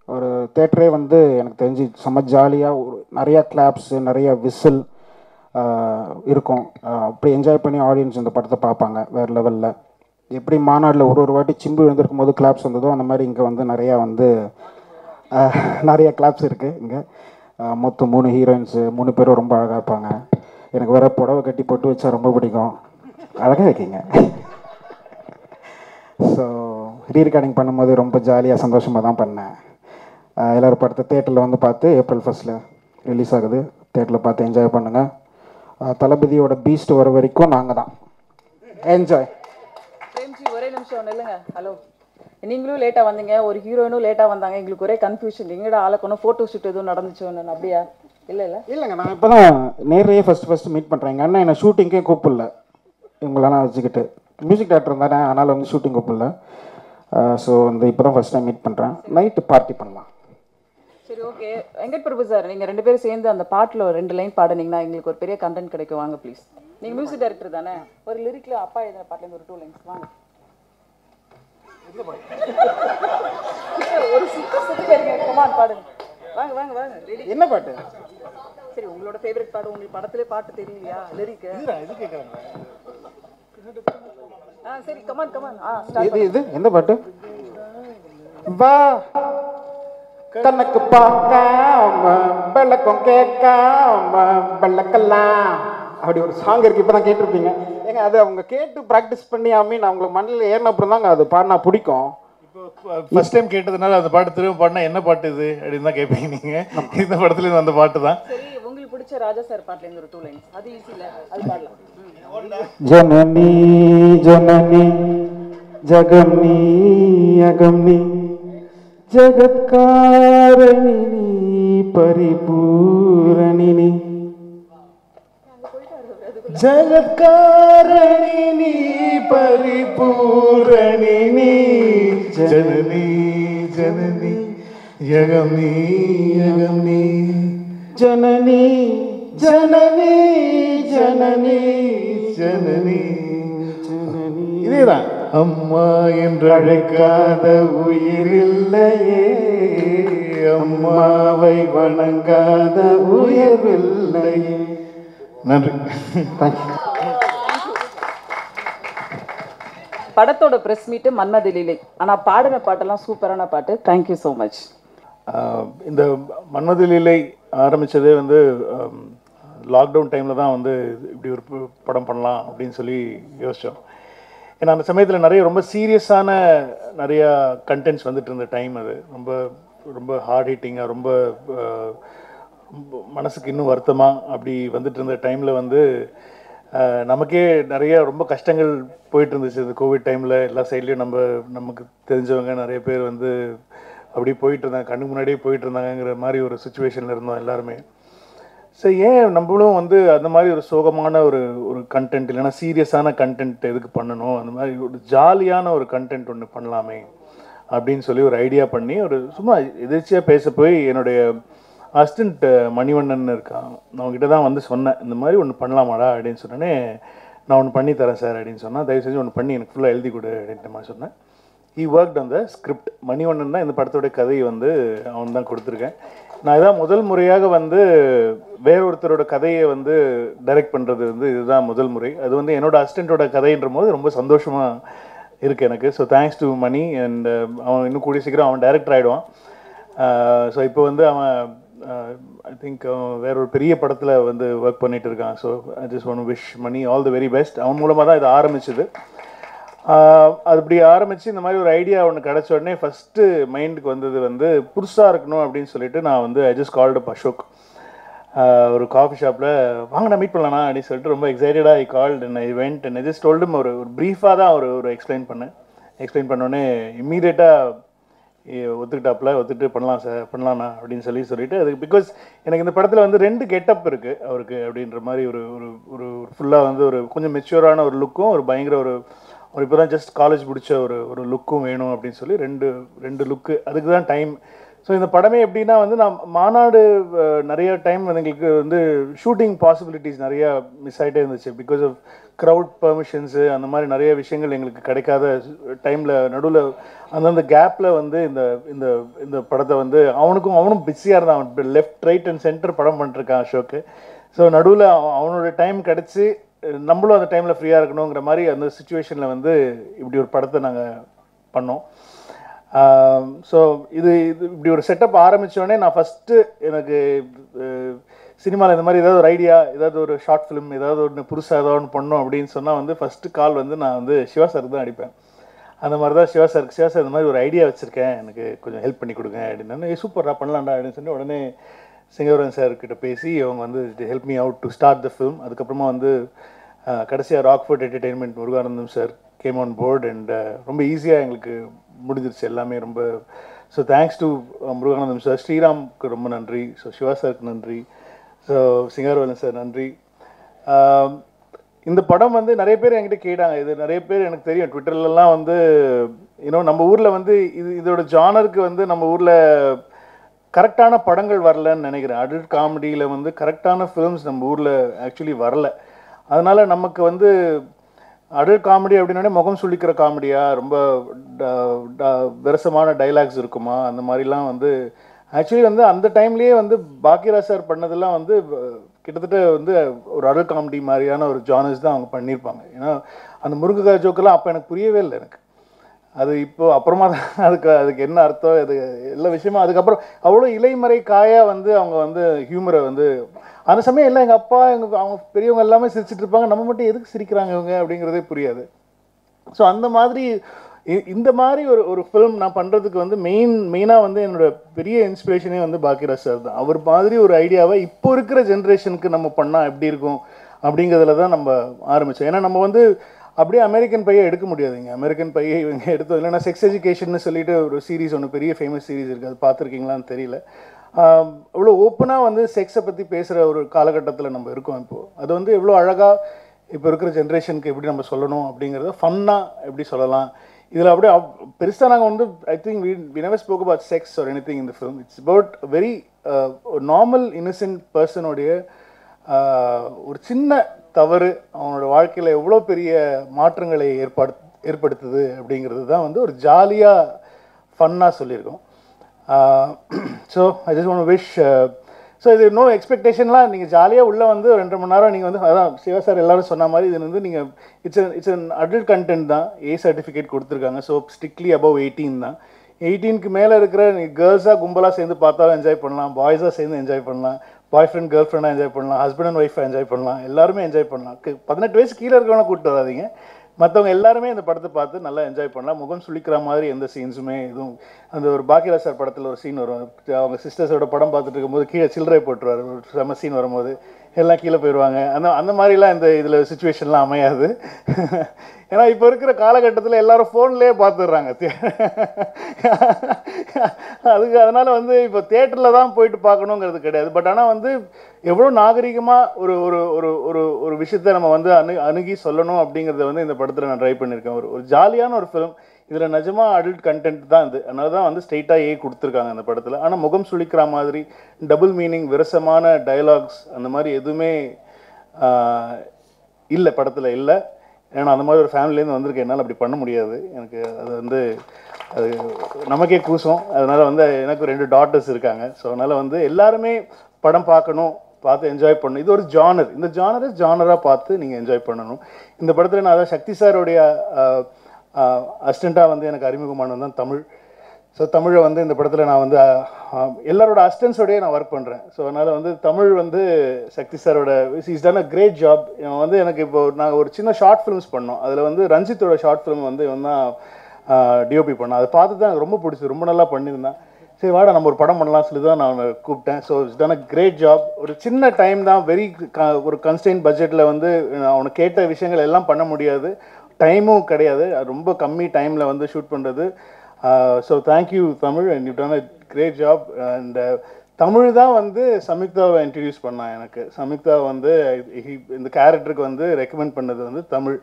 ஒரு தேட்டரே வந்து எனக்கு தெரிஞ்சு செம்ம ஜாலியாக நிறையா கிளாப்ஸு நிறைய விசில் இருக்கும். அப்படி என்ஜாய் பண்ணி ஆடியன்ஸ் இந்த படத்தை பார்ப்பாங்க வேறு லெவலில். எப்படி மாநாட்டில் ஒரு வாட்டி சிம்பு எழுந்திருக்கும் போது கிளாப்ஸ் வந்ததோ அந்த மாதிரி இங்கே வந்து நிறைய கிளாப்ஸ் இருக்குது. இங்கே மொத்தம் 3 ஹீரோயின்ஸு, 3 பேரும் ரொம்ப அழகாக இருப்பாங்க. எனக்கு வேறு புடவை கட்டி பொட்டு வச்சா ரொம்ப பிடிக்கும், அழகாக இருக்கீங்க. ஸோ ரீரெக்கார்டிங் பண்ணும்போது ரொம்ப ஜாலியாக சந்தோஷமாக தான் பண்ணேன். எல்லோரும் படத்தை தேட்டரில் வந்து பார்த்து ஏப்ரல் 1 ரிலீஸ் ஆகுது, தேட்டரில் பார்த்து என்ஜாய் பண்ணுங்கள். தளபதியோட பீஸ்ட் வர வரைக்கும் நாங்கள் தான் என்ஜாய். பிரேம்ஜி ஒரே நிமிஷம் இல்லைங்க. ஹலோ, நீங்களும் லேட்டாக வந்தீங்க, ஒரு ஹீரோயினும் லேட்டாக வந்தாங்க, எங்களுக்கு ஒரே கன்ஃபியூஷன், எங்கடா ஆளக்கணும் ஃபோட்டோ ஷூட் எதுவும் நடந்துச்சோன்னு. அப்படியா? இல்லைங்க, நான் இப்போ தான் நேரையே ஃபஸ்ட்டு மீட் பண்ணுறேன். எங்கள் அண்ணன் என்னை ஷூட்டிங்கே கூப்பிடல, இவங்களெல்லாம் வச்சுக்கிட்டு மியூசிக் டேரக்டர் தானே, அதனால் வந்து ஷூட்டிங் கூப்பிடல. ஸோ இந்த இப்போ தான் ஃபஸ்ட் டைம் மீட் பண்ணுறேன். நைட்டு பார்ட்டி பண்ணலாம். சரி, ஓகே. வெங்கட் பிரபு சார், நீங்கள் 2 பேரும் சேர்ந்து அந்த பாட்டில் ஒரு 2 லைன் பாடுனீங்கன்னா எங்களுக்கு ஒரு பெரிய கண்டென்ட் கிடைக்கும். வாங்க ப்ளீஸ். நீங்கள் மியூசிக் டைரக்டர் தானே, ஒரு லிரிக்கில் அப்பா எழுதின பாட்டிலேருந்து ஒரு 2 லைன்ஸ் வாங்க. ஒரு கமான் பாடுங்க. வாங்க வாங்க வாங்க. ரெடி? என்ன பாட்டு? சரி, உங்களோட ஃபேவரட் பாட்டு. உங்களுக்கு படத்திலே பாட்டு தெரியலையா லிரிக்? இது கேக்குறாங்க. சரி, கமான் கமான். இது எந்த பாட்டு? வா கண்ணுக்கு பார்க்காம வெள்ளக்கம் கேட்காம வெள்ளக்கெல்லாம் அப்படி ஒரு சாங் இருக்குது, இப்போ தான் கேட்டிருப்பீங்க. ஏங்க அது அவங்க கேட்டு ப்ராக்டிஸ் பண்ணி நான் அவங்களுக்கு மண்ணில் ஏறின அப்புறம் தாங்க அது பாடினா பிடிக்கும். இப்போ ஃபர்ஸ்ட் டைம் கேட்டதுனால அந்த பாட்டு திரும்ப பாடினா என்ன பாட்டு இது அப்படின்னு தான் கேட்பீங்க நீங்கள். இந்த படத்துல அந்த பாட்டு தான். சரி, உங்களுக்கு பிடிச்ச ராஜா சார் பாட்டுலேருந்து ஒரு 2 லைன்ஸ். அது ஈஸியில், அது பாடலாம். ஜனனி ஜனனி ஜகம்னி அகம்னி ஜகத்காரணி பரிபூரணி ஜகத்காரணி பரிபூரணி ஜனனி ஜனனி யகமி யகமி ஜனனி ஜனனி ஜனனி ஜனனி ஜனனி. இதேதான். அம்மா என்று அழைக்காத உயிரில்லையே, அம்மாவை வணங்காத உயர்வில்லையே. நன்றி. படத்தோட பிரஸ் மீட்டு மன்மதலீலை, ஆனால் பாடின பாட்டெல்லாம் சூப்பரான பாட்டு. Thank you so much. இந்த மன்மதலீலை ஆரம்பித்ததே வந்து லாக்டவுன் டைமில் தான் வந்து இப்படி ஒரு படம் பண்ணலாம் அப்படின்னு சொல்லி யோசித்தோம். ஏன்னா அந்த சமயத்தில் நிறைய ரொம்ப சீரியஸான நிறையா கண்டென்ட்ஸ் வந்துட்டு இருந்த டைம். அது ரொம்ப ரொம்ப ஹார்ட் ஹிட்டிங்காக, ரொம்ப மனசுக்கு இன்னும் வருத்தமாக அப்படி வந்துட்டு இருந்த டைமில் வந்து நமக்கே நிறைய ரொம்ப கஷ்டங்கள் போயிட்டு இருந்துச்சு. இந்த கோவிட் டைமில் எல்லா சைட்லேயும் நமக்கு தெரிஞ்சவங்க நிறைய பேர் வந்து அப்படி போயிட்டு இருந்தாங்க, கண்ணுக்கு முன்னாடியே போயிட்டு இருந்தாங்கங்கிற மாதிரி ஒரு சுச்சுவேஷனில் இருந்தோம் எல்லாருமே. ஸோ ஏன் நம்மளும் வந்து அந்த மாதிரி ஒரு சோகமான ஒரு கண்டென்ட் இல்லைன்னா சீரியஸான கண்டென்ட் எதுக்கு பண்ணணும், அந்த மாதிரி ஒரு ஜாலியான ஒரு கண்டென்ட் ஒன்று பண்ணலாமே அப்படின்னு சொல்லி ஒரு ஐடியா பண்ணி ஒரு சும்மா எதிர்ச்சியாக பேச போய் என்னுடைய அசிஸ்டண்ட் மணிவண்ணன் இருக்கான், அவங்ககிட்ட தான் வந்து சொன்னேன், இந்த மாதிரி ஒன்று பண்ணலாமாடா அப்படின்னு சொன்னோன்னே, நான் ஒன்று பண்ணி தரேன் சார் அப்படின்னு சொன்னால், தயவு செஞ்சு ஒன்று பண்ணி எனக்கு ஃபுல்லாக எழுதி கொடு அப்படின்ட்டு மாதிரி சொன்னேன். He worked on the script. Manivannan தான் இந்த படத்தோடைய கதையை வந்து அவன் தான் கொடுத்துருக்கேன். நான் இதான் முதல் முறையாக வந்து வேறொருத்தரோட கதையை வந்து டைரக்ட் பண்ணுறது வந்து இதுதான் முதல் முறை. அது வந்து என்னோட அசிஸ்டண்ட்டோட கதைன்ற போது ரொம்ப சந்தோஷமாக இருக்குது எனக்கு. So thanks to Mani. And அவன் இன்னும் கூடிய சீக்கிரம் அவன் டைரக்டர் ஆகிடுவான். ஸோ இப்போ வந்து அவன் ஐ திங்க் வேற ஒரு பெரிய படத்தில் வந்து ஒர்க் பண்ணிட்டு இருக்கான். So I just want to wish Mani all the very best. அவன் மூலமாக தான் இது ஆரம்பிச்சது. அது இப்படி ஆரம்பித்து இந்த மாதிரி ஒரு ஐடியா ஒன்று கிடச்ச உடனே ஃபஸ்ட்டு மைண்டுக்கு வந்தது வந்து புதுசாக இருக்கணும் அப்படின்னு சொல்லிட்டு நான் வந்து ஐ ஜஸ்ட் கால்டு அப் அசோக். ஒரு காஃபி ஷாப்பில் வாங்க நான் மீட் பண்ணலாம்ண்ணா அப்படின்னு சொல்லிட்டு ரொம்ப எக்ஸைட்டடாக I called and I went and I just டோல்டும் ஒரு ப்ரீஃபாக தான் ஒரு எக்ஸ்பிளைன் பண்ணோடனே இம்மீடியட்டாக ஒத்துக்கிட்டு பண்ணலாம் சார் பண்ணலாண்ணா அப்படின்னு சொல்லிட்டு அது பிகாஸ் எனக்கு இந்த படத்தில் வந்து 2 கெட்டப் இருக்குது அவருக்கு அப்படின்ற மாதிரி ஒரு ஒரு ஃபுல்லாக வந்து ஒரு கொஞ்சம் மெச்சூரான ஒரு லுக்கும் ஒரு பயங்கர ஒரு இப்போ தான் ஜஸ்ட் காலேஜ் முடித்த ஒரு லுக்கும் வேணும் அப்படின்னு சொல்லி ரெண்டு லுக்கு அதுக்கு தான் டைம். ஸோ இந்த படமே எப்படின்னா வந்து நான் மாநாடு நிறைய டைம் எங்களுக்கு வந்து ஷூட்டிங் பாசிபிலிட்டிஸ் நிறையா மிஸ் ஆகிட்டே இருந்துச்சு பிகாஸ் ஆஃப் க்ரௌட் பெர்மிஷன்ஸு அந்த மாதிரி நிறைய விஷயங்கள் எங்களுக்கு கிடைக்காத டைமில் நடுவில் அந்தந்த கேப்பில் வந்து இந்த இந்த படத்தை வந்து அவனும் பிஸியாக இருந்தான். அவன் லெஃப்ட் ரைட் அண்ட் சென்டர் படம் பண்ணிருக்கான் அசோக்கு. ஸோ நடுவில் அவனோட டைம் கிடச்சி நம்மளும் அந்த டைமில் ஃப்ரீயாக இருக்கணுங்கிற மாதிரி அந்த சுச்சுவேஷனில் வந்து இப்படி ஒரு படத்தை நாங்கள் பண்ணோம். ஸோ இது இப்படி ஒரு செட்டப் ஆரம்பித்தோடனே நான் ஃபஸ்ட்டு எனக்கு சினிமாவில் இந்த மாதிரி ஏதாவது ஒரு ஐடியா ஏதாவது ஒரு ஷார்ட் ஃபிலிம் ஏதாவது ஒன்று புதுசாக ஏதாவது ஒன்று பண்ணோம் அப்படின்னு சொன்னால் வந்து ஃபஸ்ட்டு கால் வந்து நான் வந்து சிவா சாருக்கு தான் அடிப்பேன். அந்த மாதிரி தான் சிவா சார் இந்த மாதிரி ஒரு ஐடியா வச்சுருக்கேன் எனக்கு கொஞ்சம் ஹெல்ப் பண்ணி கொடுங்க அப்படின்னு சூப்பராக பண்ணலாம்டா அப்படின்னு சொல்லி உடனே சிங்கவரன் சார்கிட்ட பேசி அவங்க வந்து help me out to start the film. அதுக்கப்புறமா வந்து கடைசியாக Rockfort Entertainment Muruganandam sir came on board and ரொம்ப ஈஸியாக எங்களுக்கு முடிஞ்சிருச்சு எல்லாமே ரொம்ப. So thanks to Muruganandam sir, ஸ்ரீராம்க்கு ரொம்ப நன்றி, ஸோ சிவா சாருக்கு நன்றி, ஸோ சிங்கர்வலன் சார் நன்றி. இந்த படம் வந்து நிறைய பேர் என்கிட்ட கேட்டாங்க. இது நிறைய பேர் எனக்கு தெரியும் ட்விட்டர்லலாம் வந்து இன்னும் நம்ம ஊரில் வந்து இதோட ஜானருக்கு வந்து நம்ம ஊரில் கரெக்டான படங்கள் வரலன்னு நினைக்கிறேன். அடல்ட் காமெடியில் வந்து கரெக்டான ஃபிலிம்ஸ் நம்ம ஊரில் ஆக்சுவலி வரல. அதனால் நமக்கு வந்து அடல்ட் காமெடி அப்படின்னே முகம் சுளிக்கிற காமெடியாக ரொம்ப விரசமான டைலாக்ஸ் இருக்குமா அந்த மாதிரிலாம் வந்து ஆக்சுவலி வந்து அந்த டைம்லேயே வந்து பாக்கியராஜ் சார் பண்ணதெல்லாம் வந்து கிட்டத்தட்ட வந்து ஒரு அடல்ட் காமெடி மாதிரியான ஒரு ஜானர்ஸ் தான் அவங்க பண்ணியிருப்பாங்க. ஏன்னா அந்த முருங்கைக்காய் ஜோக்கெல்லாம் அப்போ எனக்கு புரியவே இல்லை. எனக்கு அது இப்போ அப்புறமா தான் அதுக்கு என்ன அர்த்தம் அது எல்லா விஷயமும் அதுக்கப்புறம் அவ்வளோ இலைமறை காயாக வந்து அவங்க வந்து ஹியூமரை வந்து அந்த சமயம் எல்லாம் எங்கள் அப்பா அவங்க பெரியவங்க எல்லாமே சிரிச்சிட்டு இருப்பாங்க. நம்ம மட்டும் எதுக்கு சிரிக்கிறாங்க இவங்க அப்படிங்கிறதே புரியாது. ஸோ அந்த மாதிரி இந்த மாதிரி ஒரு ஃபிலிம் நான் பண்ணுறதுக்கு வந்து மெயினாக வந்து என்னோட பெரிய இன்ஸ்பிரேஷனே வந்து பாக்கியராஜ் சார் தான். அவர் மாதிரி ஒரு ஐடியாவை இப்போ இருக்கிற ஜென்ரேஷனுக்கு நம்ம பண்ணால் எப்படி இருக்கும் அப்படிங்கிறதுல தான் நம்ம ஆரம்பித்தோம். ஏன்னா நம்ம வந்து அப்படியே அமெரிக்கன் பையை எடுக்க முடியாதுங்க. அமெரிக்கன் பையை இவங்க எடுத்தது இல்லைன்னா செக்ஸ் எஜுகேஷன்னு சொல்லிட்டு ஒரு சீரீஸ் ஒன்று பெரிய ஃபேமஸ் சீரீஸ் இருக்குது. அது பார்த்துருக்கீங்களான்னு தெரியல. இவ்வளோ ஓப்பனாக வந்து செக்ஸை பற்றி பேசுகிற ஒரு காலகட்டத்தில் நம்ம இருக்கோம் இப்போது. அது வந்து எவ்வளோ அழகாக இப்போ இருக்கிற ஜென்ரேஷனுக்கு எப்படி நம்ம சொல்லணும் அப்படிங்கிறத ஃபன்னாக எப்படி சொல்லலாம். இதில் அப்படியே பெருசாக நாங்கள் வந்து I think we never spoke about sex or anything in the film. It's about very normal innocent பர்சனுடைய ஒரு சின்ன தவறு அவனோட வாழ்க்கையில் எவ்வளோ பெரிய மாற்றங்களை ஏற்படுத்துது அப்படிங்கிறது தான் வந்து ஒரு ஜாலியாக ஃபன்னாக சொல்லியிருக்கோம். So I just want to wish. So இது நோ எக்ஸ்பெக்டேஷன்லாம் நீங்கள் ஜாலியாக உள்ளே வந்து 2.5 மணி நேரம் நீங்கள் வந்து அதான் சிவா சார் எல்லோரும் சொன்ன மாதிரி இது வந்து நீங்கள் இட்ஸ் அன் அடல்ட் கண்டென்ட் தான். ஏ சர்டிஃபிகேட் கொடுத்துருக்காங்க. ஸோ ஸ்ட்ரிக்ட்லி அபவ் 18 தான். 18க்கு மேலே இருக்கிற நீங்கள் கேர்ள்ஸாக கும்பலாக சேர்ந்து பார்த்தாலும் என்ஜாய் பண்ணலாம், பாய்ஸாக சேர்ந்து என்ஜாய் பண்ணலாம், பாய் ஃப்ரெண்ட் கேர்ள் ஃப்ரெண்டாக என்ஜாய் பண்ணலாம், ஹஸ்பண்ட் அண்ட் ஒய்ஃபாக என்ஜாய் பண்ணலாம், எல்லாருமே என்ஜாய் பண்ணலாம். 18 வயசு கீழே இருக்கவங்க கூப்பிட்டு வராதிங்க. மற்றவங்க எல்லாருமே இந்த படத்தை பார்த்து நல்லா என்ஜாய் பண்ணலாம். முகம் சுளிக்கிற மாதிரி எந்த சீன்ஸுமே எதுவும் அந்த ஒரு பாக்கியராஜ் சார் படத்தில் ஒரு சீன் வரும். அவங்க சிஸ்டர்ஸோட படம் பார்த்துட்டு இருக்கும்போது கீழே சில்லறை போட்டுருவார். ஒரு செம்ம சீன் வரும்போது எல்லாம் கீழே போயிடுவாங்க. அந்த மாதிரிலாம் இந்த இதில் சுச்சுவேஷன்லாம் அமையாது. ஏன்னா இப்போ இருக்கிற காலகட்டத்தில் எல்லாரும் ஃபோன்லேயே பார்த்துடுறாங்க. அதனால் வந்து இப்போ தேட்டரில் தான் போயிட்டு பார்க்கணுங்கிறது கிடையாது. பட் ஆனால் வந்து எவ்வளோ நாகரிகமாக ஒரு ஒரு ஒரு ஒரு ஒரு விஷயத்தை நம்ம வந்து அணுகி சொல்லணும் அப்படிங்கிறத வந்து இந்த படத்தில் நான் ட்ரை பண்ணியிருக்கேன். ஒரு ஜாலியான ஒரு ஃபிலிம். இதில் நிஜமாக அடல்ட் கண்டென்ட் தான் இது. அதனால தான் வந்து ஸ்ட்ரெயிட்டாக கொடுத்துருக்காங்க அந்த படத்தில். ஆனால் முகம் சுளிக்கிற மாதிரி டபுள் மீனிங் விரசமான டயலாக்ஸ் அந்த மாதிரி எதுவுமே இல்லை படத்தில் இல்லை. ஏன்னா அந்த மாதிரி ஒரு ஃபேமிலியிலேருந்து வந்திருக்கேன். என்னால் அப்படி பண்ண முடியாது. எனக்கு அது வந்து அது நமக்கே கூசும். அதனால் வந்து எனக்கு 2 டாட்டர்ஸ் இருக்காங்க. ஸோ அதனால் வந்து எல்லாருமே படம் பார்க்கணும், பார்த்து என்ஜாய் பண்ணணும். இது ஒரு ஜானர், இந்த ஜானராக பார்த்து நீங்கள் என்ஜாய் பண்ணணும். இந்த படத்தில் நான் அதான் சக்தி சாருடைய அசிஸ்டண்ட்டாக வந்து எனக்கு அறிமுகமானது தான் தமிழ். ஸோ தமிழை வந்து இந்த படத்தில் நான் வந்து எல்லாரோட அசிஸ்டன்ஸோடய நான் ஒர்க் பண்ணுறேன். ஸோ அதனால் வந்து தமிழ் வந்து சக்தி சாரோட is done a great job. வந்து எனக்கு இப்போ நாங்கள் ஒரு சின்ன ஷார்ட் ஃபிலிம்ஸ் பண்ணோம். அதில் வந்து ரஞ்சித்தோட ஷார்ட் ஃபிலிம் வந்து தான் டிஓபி பண்ணோம். அதை பார்த்து தான் எனக்கு ரொம்ப பிடிச்சி, ரொம்ப நல்லா பண்ணியிருந்தேன். சரி வாடா நம்ம ஒரு படம் பண்ணலாம் சொல்லி தான் நான் கூப்பிட்டேன். So it's done a great job. ஒரு சின்ன டைம் தான், ஒரு கன்ஸ்டன்ட் பட்ஜெட்டில் வந்து அவனுக்கு கேட்ட விஷயங்கள் எல்லாம் பண்ண முடியாது, டைமும் கிடையாது, ரொம்ப கம்மி டைமில் வந்து ஷூட் பண்ணுறது. So thank you Tamil, and you done a great job. And Tamil தான் வந்து சம்யுக்தாவை இன்ட்ரடியூஸ் பண்ணான் எனக்கு. சம்யுக்தா வந்து இந்த கேரக்டருக்கு வந்து ரெக்கமெண்ட் பண்ணது வந்து தமிழ்.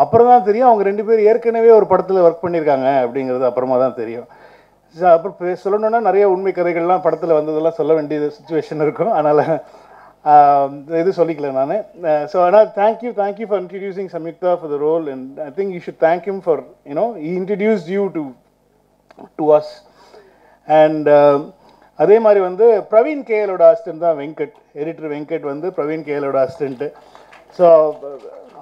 அப்புறம் தான் தெரியும் அவங்க 2 பேர் ஏற்கனவே ஒரு படத்தில் ஒர்க் பண்ணியிருக்காங்க அப்படிங்கிறது அப்புறமா தான் தெரியும். அப்புறம் சொல்லணுன்னா நிறைய உண்மை கதைகள்லாம் படத்தில் வந்ததெல்லாம் சொல்ல வேண்டிய சுச்சுவேஷன் இருக்கும். அதனால் இது சொல்லிக்கல நான். ஸோ ஆனால் thank you for introducing Samyuktha for the role. And I think you should thank him for he introduced you to us. அண்ட் அதே மாதிரி வந்து பிரவீன் கேஎலோட அசிஸ்டன்ட் தான் வெங்கட், எடிட்டர் வெங்கட் வந்து பிரவீன் கேஎலோட அசிஸ்டண்ட்டு. ஸோ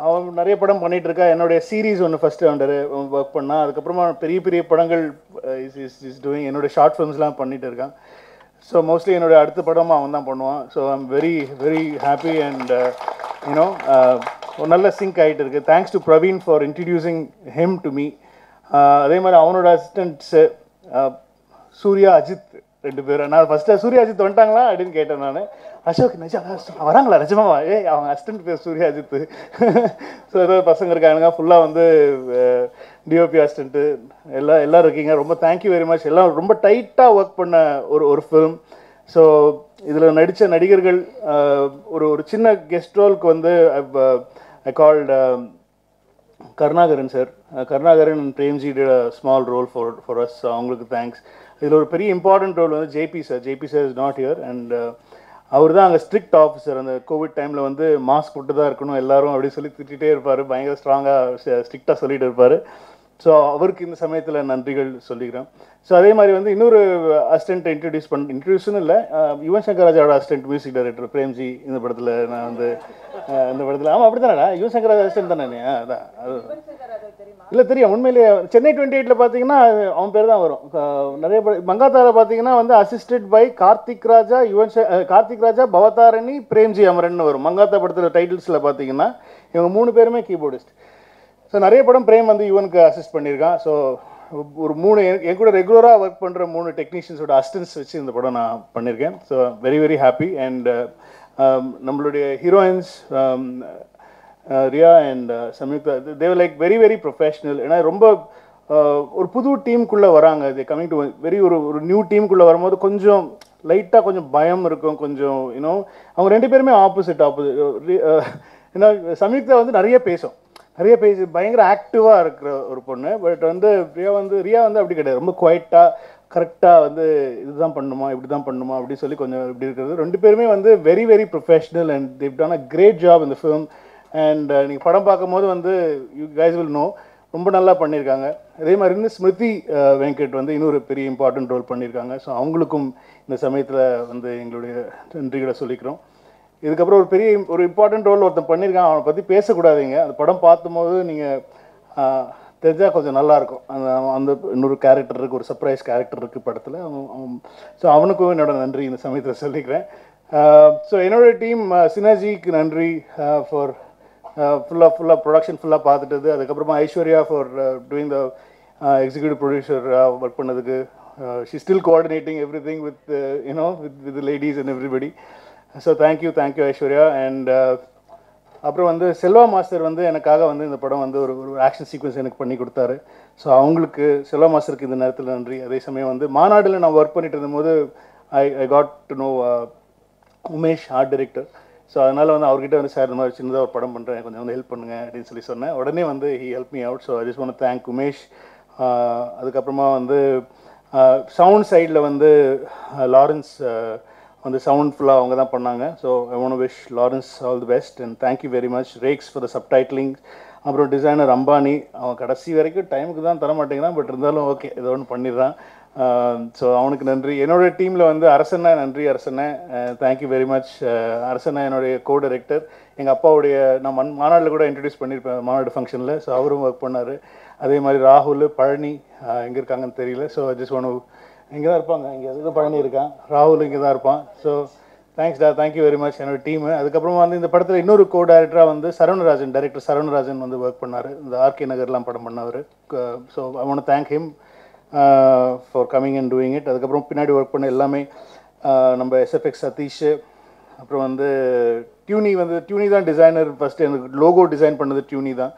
அவன் நிறைய படம் பண்ணிகிட்டு இருக்கா. என்னுடைய சீரீஸ் ஒன்று ஃபஸ்ட்டு ஒர்க் பண்ணான். அதுக்கப்புறமா பெரிய பெரிய படங்கள் இஸ் டூயிங். என்னுடைய ஷார்ட் ஃபிலிம்ஸ்லாம் பண்ணிகிட்டு இருக்கான். ஸோ மோஸ்ட்லி என்னுடைய அடுத்த படமாக அவன் தான் பண்ணுவான். So I'm very very happy and ஒரு நல்ல சிங்க் ஆகிட்டு இருக்குது. Thanks to Praveen for introducing him to me. அதே மாதிரி அவனோட அசிஸ்டண்ட்ஸு சூர்யா, அஜித் 2 பேர். நான் ஃபஸ்ட்டு சூர்யா அஜித் வந்துட்டாங்களா அப்படின்னு கேட்டேன் நான். அசோக் வராங்களா நிஜமாவா? அவங்க அசிஸ்டன்ட் பேர் சூர்யா அஜித். ஸோ ஏதாவது பசங்க இருக்காங்க ஃபுல்லாக வந்து டிஓபி அசிஸ்டண்ட்டு எல்லோரும் இருக்கீங்க. ரொம்ப தேங்க்யூ வெரி மச். எல்லாம் ரொம்ப டைட்டாக ஒர்க் பண்ண ஒரு ஃபிலிம். ஸோ இதில் நடித்த நடிகர்கள் ஒரு சின்ன கெஸ்ட் ரோலுக்கு வந்து I called Karunakaran sir. Karunakaran and Premji did a small role for us. அவங்களுக்கு தேங்க்ஸ். இதில் ஒரு பெரிய இம்பார்ட்டன்ட் ரோல் வந்து JP sir is not here. And அவர் தான் அங்கே ஸ்ட்ரிக்ட் ஆஃபீஸர். அந்த கோவிட் டைமில் வந்து மாஸ்க் போட்டு தான் இருக்கணும் எல்லாரும் அப்படின்னு சொல்லி திட்டிகிட்டே இருப்பார். பயங்கர ஸ்ட்ராங்காக ஸ்ட்ரிக்டாக சொல்லிட்டு இருப்பார். ஸோ அவருக்கு இந்த சமயத்தில் நன்றிகள் சொல்லிக்கிறேன். ஸோ அதே மாதிரி வந்து இன்னொரு அசிஸ்டண்ட்டை இன்ட்ரடியூஸ்னு இல்லை, யுவன் சங்கர் ராஜாவோட அசிஸ்டன்ட் மியூசிக் டைரக்டர் பிரேம்ஜி இந்த படத்தில் நான் வந்து இந்த படத்தில் ஆமாம் அப்படி தானடா, யுவன் சங்கர் ராஜா அசிஸ்டன்ட் தானே? அதான் அது இல்லை தெரியும். உண்மையிலேயே சென்னை 28 பார்த்தீங்கன்னா அவன் பேர் தான் வரும். நிறைய மங்காத்தாவில் பார்த்தீங்கன்னா வந்து அசிஸ்டட் பை கார்த்திக் ராஜா, பவதாரணி, பிரேம்ஜி அமரன் வரும். மங்காத்தா படத்தில் டைட்டில்ஸில் பார்த்தீங்கன்னா இவங்க 3 பேருமே கீபோர்டிஸ்ட். ஸோ நிறைய படம் பிரேம் வந்து யுவனுக்கு அசிஸ்ட் பண்ணியிருக்கான். ஸோ ஒரு 3 என் கூட ரெகுலராக ஒர்க் பண்ணுற 3 டெக்னீஷியன்ஸோட அசிஸ்டன்ஸ் வச்சு இந்த படம் நான் பண்ணியிருக்கேன். So very very happy. And நம்மளுடைய heroines Riya and Samyuktha, they were like very very professional. ஏன்னா ரொம்ப ஒரு புது டீமுக்குள்ளே வராங்க. இது கமிங் டு வெரி ஒரு நியூ டீமுக்குள்ளே வரும்போது கொஞ்சம் லைட்டாக கொஞ்சம் பயம் இருக்கும். கொஞ்சம் அவங்க 2 பேருமே ஆப்போசிட். ஏன்னா சம்யுக்தா வந்து நிறைய பேசி பயங்கர ஆக்டிவாக இருக்கிற ஒரு பொண்ணு. பட் வந்து ரியா வந்து அப்படி கிடையாது. ரொம்ப குவைட்டாக கரெக்டாக வந்து இதுதான் பண்ணணுமா இப்படி தான் பண்ணணுமா அப்படின்னு சொல்லி கொஞ்சம் இப்படி இருக்கிறது. 2 பேருமே வந்து very very professional and they've done a great job in the film. And நீங்கள் படம் பார்க்கும்போது வந்து யூ கைஸ் வில் நோ ரொம்ப நல்லா பண்ணியிருக்காங்க. அதே மாதிரி இருந்து ஸ்மிருதி வெங்கட் வந்து இன்னொரு பெரிய இம்பார்ட்டன்ட் ரோல் பண்ணியிருக்காங்க. ஸோ அவங்களுக்கும் இந்த சமயத்தில் வந்து எங்களுடைய நன்றிகளை சொல்லிக்கிறோம். இதுக்கப்புறம் ஒரு இம்பார்ட்டன்ட் ரோல் ஒருத்தன் பண்ணியிருக்கான், அவனை பற்றி பேசக்கூடாதீங்க. அந்த படம் பார்க்கும்போது நீங்கள் தெரிஞ்சால் கொஞ்சம் நல்லாயிருக்கும். அந்த இன்னொரு கேரக்டர் இருக்குது, ஒரு சர்ப்ரைஸ் கேரக்டர் இருக்குது படத்தில். ஸோ அவனுக்கும் என்னோட நன்றி இந்த சமயத்தில் சொல்லிக்கிறேன். ஸோ என்னோட டீம் சினர்ஜிக்கு நன்றி ஃபார் ஃபுல்லாக ப்ரொடக்ஷன் ஃபுல்லாக பார்த்துட்டது. அதுக்கப்புறமா Aishwarya for doing the executive producer work பண்ணதுக்கு. She still coordinating everything with ladies and everybody. So thank you Aishwarya. And அப்புறம் வந்து செல்வா மாஸ்டர் வந்து எனக்காக வந்து இந்த படம் வந்து ஒரு ஆக்ஷன் சீக்வன்ஸ் எனக்கு பண்ணி கொடுத்தாரு. ஸோ அவங்களுக்கு செல்வா மாஸ்டருக்கு இந்த நேரத்தில் நன்றி. அதே சமயம் வந்து மாநாடில் நான் ஒர்க் பண்ணிட்டு இருந்தபோது I got to know Umesh, art director. So அதனால் வந்து அவர்கிட்ட வந்து சார் இந்த மாதிரி சின்னதாக ஒரு படம் பண்ணுறேன், கொஞ்சம் வந்து ஹெல்ப் பண்ணுங்கள் அப்படின்னு சொல்லி சொன்னேன். உடனே வந்து he help me out. So I just want to thank Umesh. அதுக்கப்புறமா வந்து சவுண்ட் சைடில் வந்து லாரன்ஸ் வந்து சவுண்ட் ஃபுல்லாக அவங்க தான் பண்ணாங்க. So I want to wish Lawrence all the best and thank you very much. Rex for the subtitling. அப்புறம் டிசைனர் அம்பானி, அவன் கடைசி வரைக்கும் டைமுக்கு தான் தர மாட்டேங்கிறான், பட் இருந்தாலும் ஓகே ஏதோ ஒன்று பண்ணிடுறான். ஸோ அவனுக்கு நன்றி. என்னோடய டீமில் வந்து அரசண்ணா, நன்றி அரசண்ணா, தேங்க்யூ வெரி மச். அரசண்ணா என்னுடைய கோ டைரக்டர், எங்கள் அப்பாவுடைய நான் மாநாட்டில் கூட இன்ட்ரடியூஸ் பண்ணியிருப்பேன், மாநாடு ஃபங்க்ஷனில். ஸோ அவரும் ஒர்க் பண்ணார். அதே மாதிரி ராகுல், பழனி எங்கே இருக்காங்கன்னு தெரியல. ஸோ ஜஸ்ட் ஒன்று இங்கே தான் இருப்பாங்க, இங்கே எதுவும் பழனி இருக்கான், ராகுல் இங்கே தான் இருப்பான். ஸோ தேங்க்ஸ்டா, தேங்க்யூ வெரி மச் என்னோட டீமு. அதுக்கப்புறமா வந்து இந்த படத்தில் இன்னொரு கோ டைரக்டராக வந்து சரவணராஜன், டைரக்டர் சரவணராஜன் வந்து ஒர்க் பண்ணார். இந்த ஆர்கே நகர்லாம் படம் பண்ணவர். So I want to thank him for coming and doing it. அதுக்கப்புறம் பின்னாடி ஒர்க் பண்ண எல்லாமே நம்ம எஸ்எஃப்எக்ஸ் சதீஷ், அப்புறம் வந்து டியூனி தான் டிசைனர். ஃபஸ்ட்டு எனக்கு லோகோ டிசைன் பண்ணது டியூனி தான்.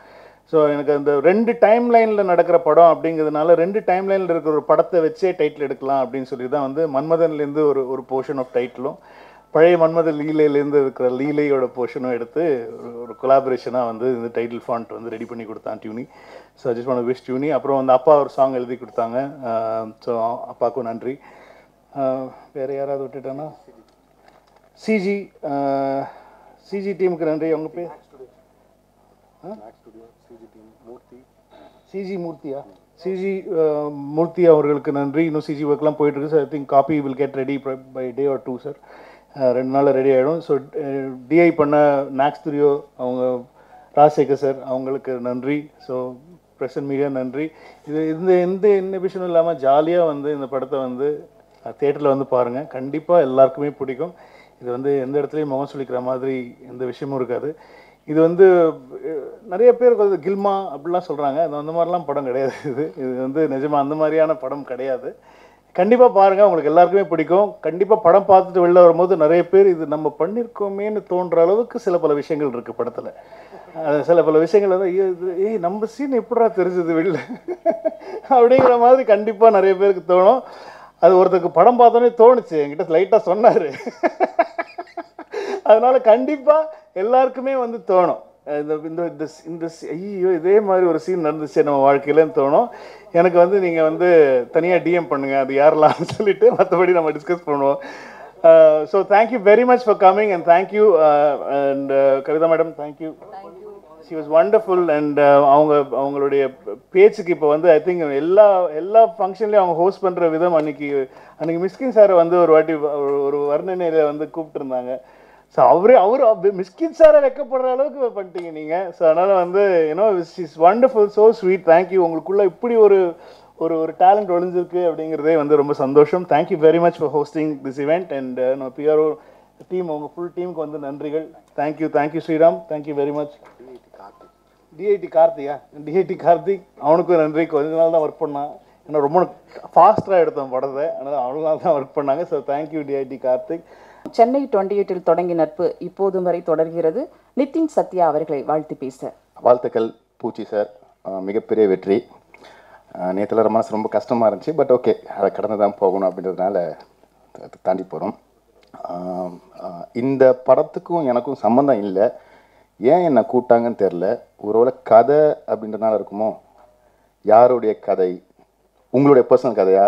ஸோ எனக்கு அந்த 2 டைம் லைனில் நடக்கிற படம் அப்படிங்கிறதுனால 2 டைம் லைனில் இருக்கிற ஒரு படத்தை வச்சே டைட்டில் எடுக்கலாம் அப்படின்னு சொல்லி தான் வந்து மன்மதன்லேருந்து ஒரு போர்ஷன் ஆஃப் டைட்டிலும், பழைய மன்மத லீலையிலேருந்து இருக்கிற லீலையோட போர்ஷனும் எடுத்து ஒரு கொலாபரேஷனாக வந்து இந்த டைட்டில் ஃபாண்ட் வந்து ரெடி பண்ணி கொடுத்தான் Tuni. So just one wish Tuni. அப்புறம் வந்து அப்பா ஒரு சாங் எழுதி கொடுத்தாங்க. ஸோ அப்பாவுக்கும் நன்றி. வேறு யாராவது விட்டுட்டேன்னா சிஜி டீமுக்கு நன்றி. அவங்க பேர் சிஜி மூர்த்தியா? சிஜி மூர்த்தி அவர்களுக்கு நன்றி. இன்னும் சிஜி ஒர்க்லாம் போயிட்டுருக்கு sir. I think copy will get ready by day or 2 sir. 2 நாளில் ரெடி ஆகிடும். ஸோ டிஐ பண்ண நாக்ஸ் ஸ்டுடியோ அவங்க ராஜசேகர் சார், அவங்களுக்கு நன்றி. ஸோ பிரசன்ட் மீடியா நன்றி. எந்த இன்ஹிபிஷனும் இல்லாமல் ஜாலியாக வந்து இந்த படத்தை வந்து தியேட்டரில் வந்து பாருங்கள். கண்டிப்பாக எல்லாருக்குமே பிடிக்கும். இது வந்து எந்த இடத்துலையும் முகம் சொல்லிக்கிற மாதிரி எந்த விஷயமும் இருக்காது. இது வந்து நிறைய பேருக்கு வந்து கில்மா அப்படிலாம் சொல்கிறாங்க. அந்த மாதிரிலாம் படம் கிடையாது. இது வந்து நிஜமாக அந்த மாதிரியான படம் கிடையாது. கண்டிப்பாக பாருங்கள், உங்களுக்கு எல்லாருக்குமே பிடிக்கும். கண்டிப்பாக படம் பார்த்துட்டு வெளில வரும்போது நிறைய பேர் இது நம்ம பண்ணியிருக்கோமேன்னு தோன்ற அளவுக்கு சில பல விஷயங்கள் இருக்குது படத்தில். சில பல விஷயங்கள் வந்து நம்ம சீன் எப்படா தெரிஞ்சது வெளில அப்படிங்கிற மாதிரி கண்டிப்பாக நிறைய பேருக்கு தோணும். அது ஒருத்தருக்கு படம் பார்த்தோன்னே தோணுச்சு, என்கிட்ட லைட்டாக சொன்னார். அதனால கண்டிப்பாக எல்லாருக்குமே வந்து தோணும், இந்த ஐயோ இதே மாதிரி ஒரு சீன் நடந்துச்சு நம்ம வாழ்க்கையிலன்னு தோணும். எனக்கு வந்து நீங்கள் வந்து தனியாக டிஎம் பண்ணுங்கள், அது யாரெல்லாம் சொல்லிட்டு மற்றபடி நம்ம டிஸ்கஸ் பண்ணுவோம். So thank you very much for coming and thank you. And Kavitha madam thank you, she was wonderful. And அவங்களுடைய பேச்சுக்கு இப்போ வந்து ஐ திங்க் எல்லா ஃபங்க்ஷன்லேயும் அவங்க ஹோஸ்ட் பண்ணுற விதம் அன்னைக்கு மிஸ்கின் சாரை வந்து ஒரு வாட்டி ஒரு வர்ணனையில் வந்து கூப்பிட்டுருந்தாங்க. ஸோ அவர் மிஸ்கின் சாரை வைக்கப்படுற அளவுக்கு பண்ணிட்டீங்க நீங்கள். ஸோ அதனால் வந்து you know is wonderful, so sweet. Thank you. உங்களுக்குள்ளே இப்படி ஒரு டேலண்ட் ஒழிஞ்சிருக்கு அப்படிங்கிறதே வந்து ரொம்ப சந்தோஷம். Thank you very much for hosting this event. And நம்ம பிஆர்ஓ டீம், உங்கள் ஃபுல் டீமுக்கு வந்து நன்றிகள். Thank you Sriram, thank you very much. DIT Karthik அவனுக்கும் நன்றி. கொஞ்ச நாள் தான் ஒர்க் பண்ணான், ஏன்னா ரொம்ப ஃபாஸ்ட்டாக எடுத்தோம் படத்தை, அதனால் அவங்களால தான் ஒர்க் பண்ணாங்க. So thank you DID Karthik. Chennai 28 தொடங்கி நட்பு இப்போதும் வரை தொடர்கிறது. நிதின் சத்யா அவர்களை வாழ்த்து பேச. வாழ்த்துக்கள் பூச்சி சார், மிகப்பெரிய வெற்றி. நேற்றுல மனசு ரொம்ப கஷ்டமாக இருந்துச்சு, பட் ஓகே, அதை கடந்து தான் போகணும் அப்படின்றதுனால தாண்டி போகிறோம். இந்த படத்துக்கும் எனக்கும் சம்மந்தம் இல்லை. ஏன் என்னை கூப்பிட்டாங்கன்னு தெரில. ஒருவேளை கதை அப்படின்றதுனால இருக்குமோ? யாருடைய கதை? உங்களுடைய பர்சனல் கதையா,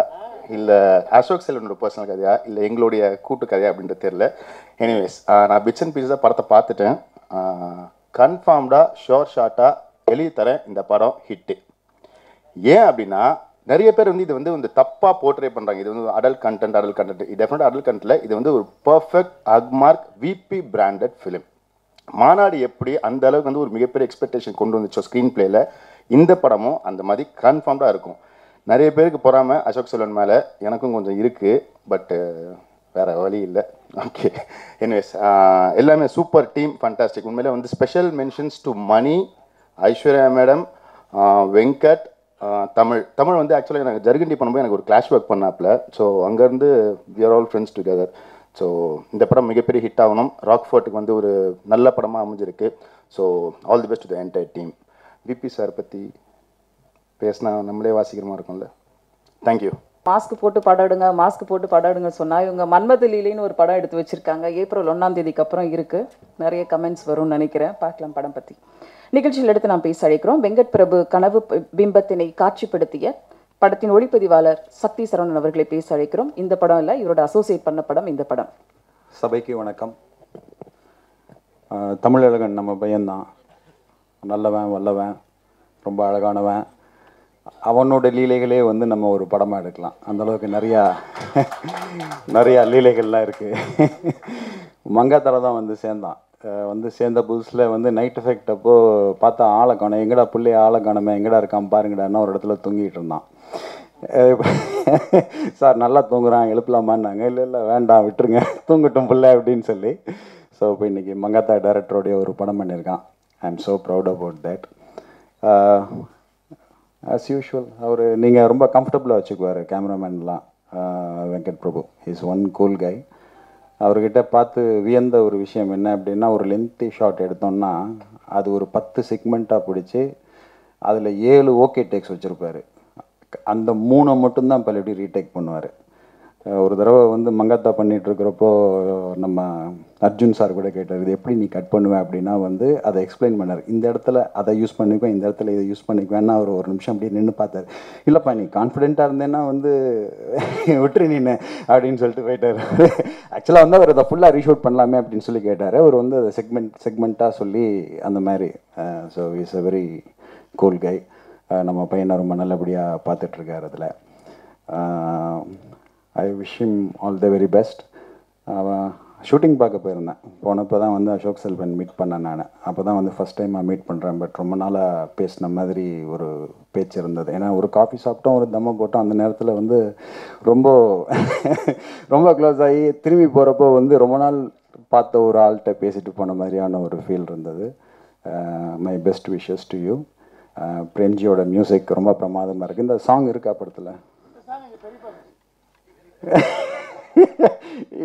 இல்லை அசோக் செல்வனோட பர்சனல் கதையா, இல்லை எங்களுடைய கூட்டு கதையா அப்படின்றது தெரில. எனிவேஸ், நான் பிட்ஸ் அண்ட் பீஸஸாக படத்தை பார்த்துட்டேன். கன்ஃபார்ம்டாக ஷோர் ஷார்ட்டாக எழுதி தரேன், இந்த படம் ஹிட்டு. ஏன் அப்படின்னா நிறைய பேர் வந்து இது வந்து தப்பாக போர்ட்ரே பண்ணுறாங்க. இது வந்து அடல்ட் கண்டென்ட் இது டெஃபினட்டாக அடல்ட் கண்டென்ட்டில் இது வந்து ஒரு perfect Agmark VP branded film. Maanaadu எப்படி அந்த அளவுக்கு வந்து ஒரு மிகப்பெரிய எக்ஸ்பெக்டேஷன் கொண்டு வந்துச்சோ ஸ்க்ரீன் பிளேயில், இந்த படமும் அந்த மாதிரி கன்ஃபார்ம்டாக இருக்கும். நிறைய பேருக்கு பொறாமல் அசோக் செல்வன் மேலே, எனக்கும் கொஞ்சம் இருக்குது, பட்டு வேறு வழி இல்லை. ஓகே, எனிவேஸ், எல்லாமே சூப்பர் டீம், ஃபண்டாஸ்டிக். உண்மையிலே வந்து special mentions to Mani, Aishwarya madam, Venkat, Tamil வந்து ஆக்சுவலாக எனக்கு ஜர்கண்டி பண்ணும்போது எனக்கு ஒரு கிளாஷ் ஒர்க் பண்ணாப்புல. ஸோ அங்கேருந்து we are all friends together. So இந்த படம் மிகப்பெரிய ஹிட் ஆகணும். ராக்ஃபோர்ட்டுக்கு வந்து ஒரு நல்ல படமாக அமைஞ்சிருக்கு. So all the best to the entire team. VP sir பற்றி பேசினா நம்மளே வாசிக்கிற மாதிரி இருக்கும்ல. தேங்க்யூ. மாஸ்க் போட்டு படம் எடுங்க சொன்னால் இவங்க மன்மத லீலைன்னு ஒரு படம் எடுத்து வச்சுருக்காங்க. ஏப்ரல் 1ஆம் தேதிக்கு அப்புறம் இருக்குது. நிறைய கமெண்ட்ஸ் வரும்னு நினைக்கிறேன். பார்க்கலாம் படம் பற்றி. நிகழ்ச்சியில் எடுத்து நாம் பேச அழைக்கிறோம் வெங்கட் பிரபு கனவு பிம்பத்தினை காட்சிப்படுத்திய படத்தின் ஒளிப்பதிவாளர் சக்தி சரவணன் அவர்களை பேச அழைக்கிறோம். இந்த படம் இல்லை, இவரோட அசோசியேட் பண்ண படம் இந்த படம். சபைக்கு வணக்கம். தமிழழகன் நம்ம பையன்தான். நல்லவன் வல்லவன் ரொம்ப அழகானவன், அவனோட லீலைகளே வந்து நம்ம ஒரு படமாக எடுக்கலாம். அந்தளவுக்கு நிறையா லீலைகள்லாம் இருக்குது. மங்காத்தால தான் வந்து சேர்ந்தான். வந்து சேர்ந்த புதுசில் வந்து நைட் எஃபெக்ட் அப்போது பார்த்தா ஆளை காணும், எங்கடா பிள்ளை ஆளை காணுமே, எங்கடா இருக்கான் பாருங்கடான்னா ஒரு இடத்துல தூங்கிட்டு இருந்தான். சார் நல்லா தூங்குறான் எழுப்பலாமான்னாங்க. இல்லை வேண்டாம் விட்டுருங்க தூங்கட்டும் பிள்ளை அப்படின்னு சொல்லி. ஸோ இப்போ இன்றைக்கி மங்காத்தா டைரக்டருடைய ஒரு படம் பண்ணியிருக்கான். I am so proud about that. As usual அவர் நீங்கள் ரொம்ப கம்ஃபர்டபுளாக வச்சுக்குவார் கேமராமேன்லாம். Venkat Prabhu is one cool guy. அவர்கிட்ட பார்த்து வியந்த ஒரு விஷயம் என்ன அப்படின்னா, ஒரு லென்த்தி ஷாட் எடுத்தோம்னா அது ஒரு 10 செக்மெண்ட்டாக பிடிச்சி அதில் 7 ஓகே டேக்ஸ் வச்சுருப்பார். அந்த 3 மட்டும்தான் பல்லடி ரீடேக் பண்ணுவார். ஒரு தடவை வந்து மங்காத்தா பண்ணிகிட்ருக்கிறப்போ நம்ம அர்ஜுன் சார் கூட கேட்டார், இது எப்படி நீ கட் பண்ணுவேன் அப்படின்னா வந்து அதை எக்ஸ்பிளைன் பண்ணார். இந்த இடத்துல அதை யூஸ் பண்ணிக்குவேன், இந்த இடத்துல இதை யூஸ் பண்ணிக்குவேன்னா அவர் ஒரு நிமிஷம் அப்படியே நின்று பார்த்தார். இல்லைப்பா நீ கான்ஃபிடென்ட்டாக இருந்தேன்னா வந்து விட்டுரு நீனு அப்படின்னு சொல்லிட்டு போயிட்டார். ஆக்சுவலாக வந்து அவர் அதை ஃபுல்லாக ரீஷூட் பண்ணலாமே அப்படின்னு சொல்லி கேட்டார். அவர் வந்து அதை செக்மெண்ட்டாக சொல்லி அந்த மாதிரி. So is a very cool கை. நம்ம பையனை ரொம்ப நல்லபடியாக பார்த்துட்ருக்கார் அதில். I wish him all the very best. அவன் ஷூட்டிங் பார்க்க போயிருந்தேன். போனப்போ தான் வந்து அசோக் செல்வன் மீட் பண்ணேன் நான். அப்போ தான் வந்து ஃபஸ்ட் டைம் மீட் பண்ணுறேன். பட் ரொம்ப நாளாக பேசின மாதிரி ஒரு பேச்சு இருந்தது. ஏன்னா ஒரு காஃபி சாப்பிட்டோம், ஒரு தம்மை போட்டோம். அந்த நேரத்தில் வந்து ரொம்ப க்ளோஸ் ஆகி திரும்பி போகிறப்போ வந்து ரொம்ப நாள் பார்த்த ஒரு ஆள்கிட்ட பேசிட்டு போன மாதிரியான ஒரு ஃபீல் இருந்தது. My best wishes to you. பிரேம்ஜியோட மியூசிக் ரொம்ப பிரமாதமாக இருக்குது. இந்த சாங் இருக்கா படத்தில்?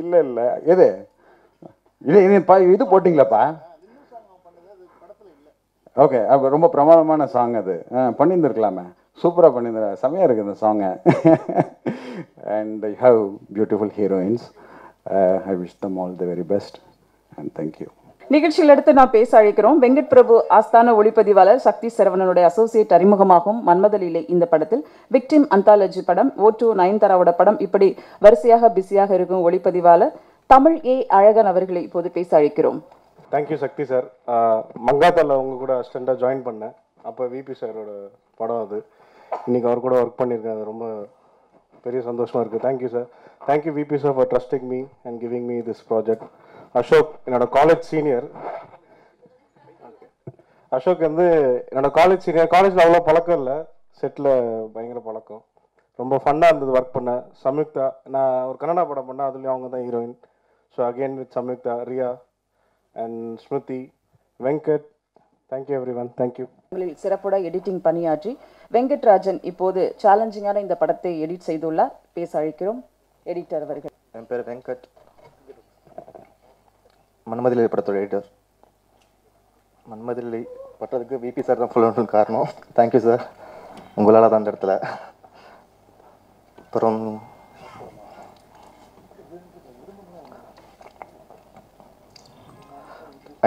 இல்லை எது இது போட்டிங்களாப்பா? ஓகே, அப்போ ரொம்ப பிரமாதமான சாங் அது. பண்ணியிருந்துருக்கலாமே, சூப்பராக பண்ணியிருந்தேன். செம்மையாக இருக்குது இந்த சாங்கை. And I have beautiful heroines. I wish them all the very best and thank you. நிகழ்ச்சியில் அடுத்து நான் பேச அழைக்கிறோம் வெங்கட் பிரபு ஆஸ்தான ஒளிப்பதிவாளர் சக்தி சரவணனுடைய அசோசியேட் அறிமுகமாகும் மன்மத லீலை இந்த படத்தில் விக்டிம் அந்தாலஜி படம், O2 நயன்தாராவோட படம், இப்படி வரிசையாக பிஸியாக இருக்கும் ஒளிப்பதிவாளர் தமிழ் ஏ அழகன் அவர்களை இப்போது பேச அழைக்கிறோம். தேங்க்யூ சக்தி சார். மங்காத்தால உங்க கூட அசிஸ்டண்டாக ஜாயின் பண்ணேன். அப்போ விபி சாரோட படம் அது. இன்னைக்கு அவர் கூட ஒர்க் பண்ணியிருக்கேன். அது ரொம்ப பெரிய சந்தோஷமா இருக்குது. Thank you sir. Thank you VP sir for trusting me and giving me this project. Ashok என்னோட காலேஜ் சீனியர். அசோக் வந்து என்னோட காலேஜ் சீனியர். காலேஜில் அவ்வளோ பழக்கம் இல்லை, செட்டில் பயங்கர பழக்கம். ரொம்ப ஃபன்னாக இருந்தது ஒர்க் பண்ண. சம்யுக்தா, நான் ஒரு கன்னடா படம் பண்ணேன், அதுலேயும் அவங்க தான் heroine. So again with Samyuktha, Riya and Smriti, Venkat. Thank you everyone. Thank you. சிறப்புட எடிட்டிங் பணியாற்றி வெங்கட்ராஜன் இப்போது சேலஞ்சிங்கான இந்த படத்தை எடிட் செய்துள்ளார். பேச அழைக்கிறோம் எடிட்டர் அவர்கள். என் பேர் வெங்கட், மன்மத லீலை படத்தோட எடிட்டர். மன்மத லீலை பட்டதுக்கு விபி சார் தான் ஃபுல் காரணம். தேங்க்யூ சார், உங்களால் தான் அந்த இடத்துல. அப்புறம்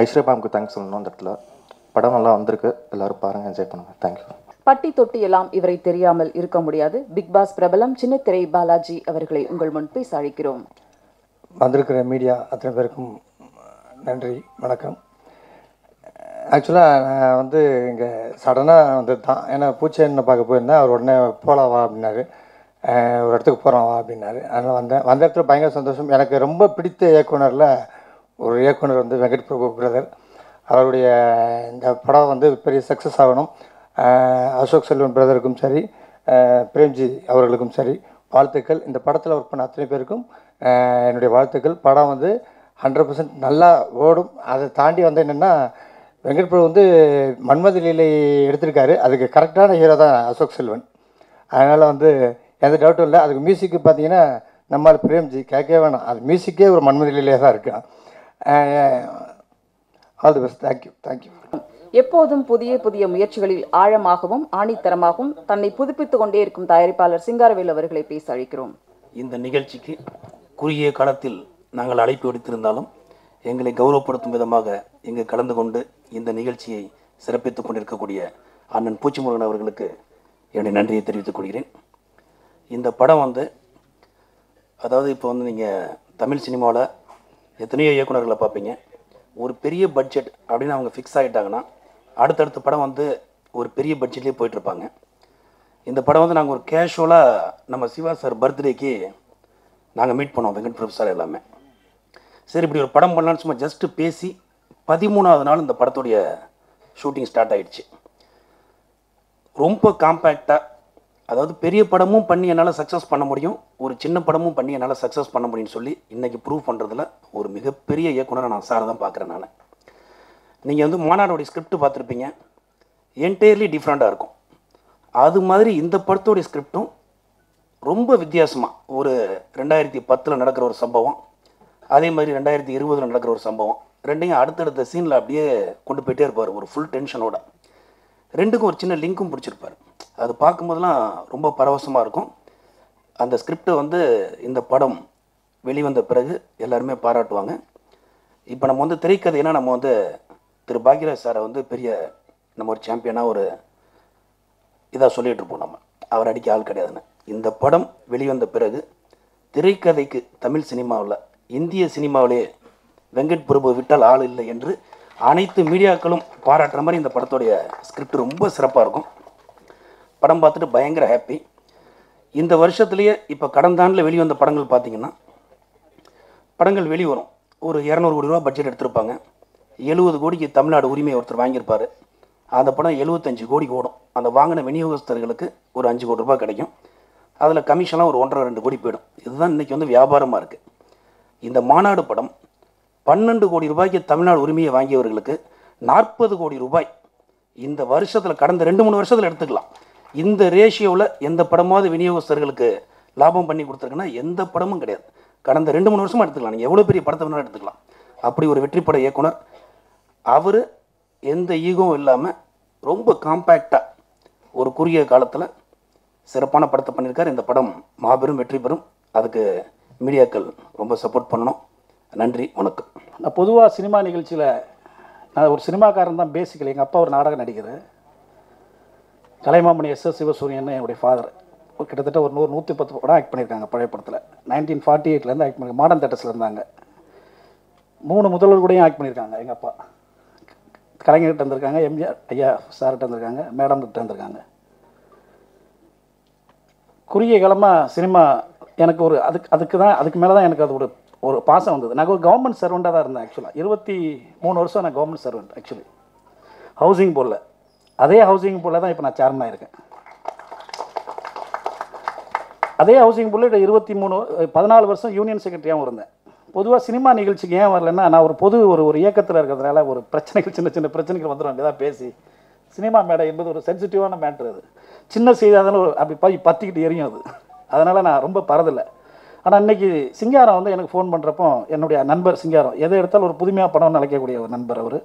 ஐஸ்வர்யா மேம்க்கு தேங்க்ஸ் சொல்லணும் அந்த இடத்துல. படம் நல்லா வந்திருக்கு, எல்லாரும் பாருங்கள், என்ஜாய் பண்ணுங்கள். தேங்க்யூ. பட்டி தொட்டி எல்லாம் இவரை தெரியாமல் இருக்க முடியாது. பிக் பாஸ் பிரபலம் சின்னத்திரை பாலாஜி அவர்களை உங்கள் முன் பேச அழைக்கிறோம். வந்திருக்கிற மீடியா அத்தனை பேருக்கும் நன்றி, வணக்கம். ஆக்சுவலாக நான் வந்து இங்கே சடனாக வந்தது தான். ஏன்னா பூச்சேரின்னு பார்க்க போயிருந்தேன். அவர் உடனே போகலாம் வா அப்படின்னாரு. ஒரு இடத்துக்கு போகிறோம் வா அப்படின்னாரு. அதனால் வந்தேன். வந்த இடத்துல பயங்கர சந்தோஷம். எனக்கு ரொம்ப பிடித்த இயக்குனரில் ஒரு இயக்குனர் வந்து வெங்கட் பிரபு பிரதர். அவருடைய இந்த படம் வந்து பெரிய சக்ஸஸ் ஆகணும். அசோக் செல்வன் பிரதருக்கும் சரி, பிரேம்ஜி அவர்களுக்கும் சரி வாழ்த்துக்கள். இந்த படத்தில் ஒர்க் பண்ண அத்தனை பேருக்கும் என்னுடைய வாழ்த்துக்கள். படம் வந்து 100% நல்லா ஓடும். அதை தாண்டி வந்து என்னென்னா, வெங்கட் பிரபு வந்து மன்மத லீலை எடுத்திருக்காரு. அதுக்கு கரெக்டான ஹீரோ தான் அசோக் செல்வன். அதனால் வந்து எந்த டவுட்டும் இல்லை. அதுக்கு மியூசிக்கு பார்த்தீங்கன்னா நம்மால் பிரேம்ஜி கேட்கவே வேணாம். அது மியூசிக்கே ஒரு மன்மத லீலையாக தான் இருக்கான். All the best. Thank you. Thank you. எப்போதும் புதிய புதிய முயற்சிகளில் ஆழமாகவும் ஆணித்தரமாகவும் தன்னை புதுப்பித்துக் கொண்டே இருக்கும் தயாரிப்பாளர் சிங்காரவேல் அவர்களை பேச அழைக்கிறோம். இந்த நிகழ்ச்சிக்கு குறுகிய காலத்தில் நாங்கள் அழைப்பு விடுத்திருந்தாலும் எங்களை கௌரவப்படுத்தும் விதமாக இங்கு கலந்து கொண்டு இந்த நிகழ்ச்சியை சிறப்பித்துக் கொண்டிருக்கக்கூடிய அண்ணன் பூச்சிமுருகன் அவர்களுக்கு என்னுடைய நன்றியை தெரிவித்துக் கொள்கிறேன். இந்த படம் வந்து அதாவது இப்போ வந்து நீங்கள் தமிழ் சினிமாவில் எத்தனையோ இயக்குநர்களை பார்ப்பீங்க. ஒரு பெரிய பட்ஜெட் அப்படின்னு அவங்க ஃபிக்ஸ் ஆகிட்டாங்கன்னா அடுத்தடுத்த படம் வந்து ஒரு பெரிய பட்ஜெட்லேயே போயிட்டுருப்பாங்க. இந்த படம் வந்து நாங்கள் ஒரு கேஷுவலாக நம்ம சிவா சார் பர்த்டேக்கு நாங்கள் மீட் பண்ணோம், வெங்கட் பிரபு சார் எல்லாமே. சரி இப்படி ஒரு படம் பண்ணலான்னு சும்மா ஜஸ்ட்டு பேசி 13வது நாள் இந்த படத்துடைய ஷூட்டிங் ஸ்டார்ட் ஆகிடுச்சு. ரொம்ப காம்பேக்டாக, அதாவது பெரிய படமும் பண்ணி என்னால் சக்ஸஸ் பண்ண முடியும், ஒரு சின்ன படமும் பண்ணி என்னால் சக்ஸஸ் பண்ண முடியும்னு சொல்லி இன்றைக்கி ப்ரூவ் பண்ணுறதுல ஒரு மிகப்பெரிய இயக்குனரை நான் சாரை தான் பார்க்குறேன். நான் நீங்கள் வந்து மாநாடோடைய ஸ்கிரிப்ட் பார்த்துருப்பீங்க, என்டையர்லி டிஃப்ரெண்ட்டாக இருக்கும். அது மாதிரி இந்த படத்தோடைய ஸ்கிரிப்டும் ரொம்ப வித்தியாசமாக, ஒரு 2010 நடக்கிற ஒரு சம்பவம், அதே மாதிரி 2020 நடக்கிற ஒரு சம்பவம், ரெண்டையும் அடுத்தடுத்த சீனில் அப்படியே கொண்டு போயிட்டே இருப்பார் ஒரு ஃபுல் டென்ஷனோட. ரெண்டுக்கும் ஒரு சின்ன லிங்க்கும் பிடிச்சிருப்பார். அது பார்க்கும்போதெல்லாம் ரொம்ப பரவசமாக இருக்கும். அந்த ஸ்கிரிப்டை வந்து இந்த படம் வெளிவந்த பிறகு எல்லாருமே பாராட்டுவாங்க. இப்போ நம்ம வந்து திரைக்கதைனா நம்ம வந்து திரு பாக்யராஜ் சாரை வந்து பெரிய நம்ம ஒரு சாம்பியனாக ஒரு இதாக சொல்லிகிட்டு இருப்போம், நம்ம அவர் அடிக்க ஆள் கிடையாதுன்னு. இந்த படம் வெளிவந்த பிறகு திரைக்கதைக்கு தமிழ் சினிமாவில், இந்திய சினிமாவிலே வெங்கட் பிரபு விட்டால் ஆள் இல்லை என்று அனைத்து மீடியாக்களும் பாராட்டுற மாதிரி இந்த படத்துடைய ஸ்கிரிப்ட் ரொம்ப சிறப்பாக இருக்கும். படம் பார்த்துட்டு பயங்கர ஹாப்பி. இந்த வருஷத்துலேயே இப்போ கடந்த ஆண்டில் வெளிவந்த படங்கள் பார்த்திங்கன்னா, படங்கள் வெளிவரும் ஒரு 200 கோடி ரூபா பட்ஜெட் எடுத்திருப்பாங்க. 70 கோடிக்கு தமிழ்நாடு உரிமை ஒருத்தர் வாங்கியிருப்பார். அந்த படம் 75 கோடி ஓடும். அந்த வாங்கின விநியோகஸ்தர்களுக்கு ஒரு 5 கோடி ரூபாய் கிடைக்கும். அதில் கமிஷன்லாம் ஒரு 1.5-2 கோடி போயிடும். இதுதான் இன்றைக்கி வந்து வியாபாரமாக இருக்குது. இந்த மாநாடு படம் 12 கோடி ரூபாய்க்கு தமிழ்நாடு உரிமையை வாங்கியவர்களுக்கு 40 கோடி ரூபாய் இந்த வருஷத்தில், கடந்த 2-3 வருஷத்தில் எடுத்துக்கலாம். இந்த ரேஷியோவில் எந்த படமாவது விநியோகஸ்தர்களுக்கு லாபம் பண்ணி கொடுத்துருக்குன்னா எந்த படமும் கிடையாது. கடந்த 2-3 வருஷமாக எடுத்துக்கலாம். நீங்கள் எவ்வளோ பெரிய படத்தை வேணாலும் எடுத்துக்கலாம். அப்படி ஒரு வெற்றிப்பட இயக்குனர் அவர். எந்த ஈகோவும் இல்லாமல் ரொம்ப காம்பேக்டாக ஒரு குறுகிய காலத்தில் சிறப்பான படத்தை பண்ணியிருக்கார். இந்த படம் மாபெரும் வெற்றி பெறும். அதுக்கு மீடியாக்கள் ரொம்ப சப்போர்ட் பண்ணணும். நன்றி, வணக்கம். நான் பொதுவாக சினிமா நிகழ்ச்சியில் நான் ஒரு சினிமாக்காரன் தான் பேசிக்கல. எங்கள் அப்பா ஒரு நாடக நடிகர், கலைமாமணி எஸ்.எஸ். சிவசூரியன் என்னுடைய ஃபாதர். கிட்டத்தட்ட ஒரு 100-110 படம் ஆக்ட் பண்ணியிருக்காங்க பழைய படத்தில். 1948 ஆக்ட் பண்ணியிருக்காங்க. மாடர்ன் தேட்டர்ஸில் இருந்தாங்க. 3 முதல்வர் கூடயும் ஆக்ட் பண்ணியிருக்காங்க. எங்கள் அப்பா கலைஞர்கிட்ட வந்திருக்காங்க, எம்ஜிஆர் ஐயா சார்கிட்ட வந்திருக்காங்க, மேடம் கிட்ட வந்திருக்காங்க. குறுகிய காலமாக சினிமா எனக்கு ஒரு அதுக்கு மேலே தான் எனக்கு அது ஒரு பாசம் வந்தது. நான் ஒரு கவர்மெண்ட் சர்வெண்ட்டாக தான் இருந்தேன். ஆக்சுவலாக 23 வருஷம் நான் கவர்மெண்ட் சர்வெண்ட். ஆக்சுவலி ஹவுசிங் போர்டில், அதே ஹவுசிங் போர்டில் தான் இப்போ நான் சேர்மன் ஆகிருக்கேன். அதே ஹவுசிங் போர்டில் 14 வருஷம் யூனியன் செக்ரட்டரியாகவும் இருந்தேன். பொதுவாக சினிமா நிகழ்ச்சிக்கு ஏன் வரலன்னா, நான் ஒரு இயக்கத்தில் இருக்கிறதுனால ஒரு பிரச்சனைகள், சின்ன பிரச்சனைகள் வந்துடும். அங்கே தான் பேசி, சினிமா மேடை என்பது ஒரு சென்சிட்டிவான மேட்ரு. அது சின்ன செய்தாலும் அப்படி போய் பற்றிக்கிட்டு எரியும் அது. அதனால் நான் ரொம்ப பரதில்லை. ஆனால் இன்றைக்கி சிங்காரம் வந்து எனக்கு ஃபோன் பண்ணுறப்போ, என்னுடைய நண்பர் சிங்காரம் எதை எடுத்தாலும் ஒரு புதுமையாக படம்னு நினைக்கக்கூடிய ஒரு நண்பர் அவர்.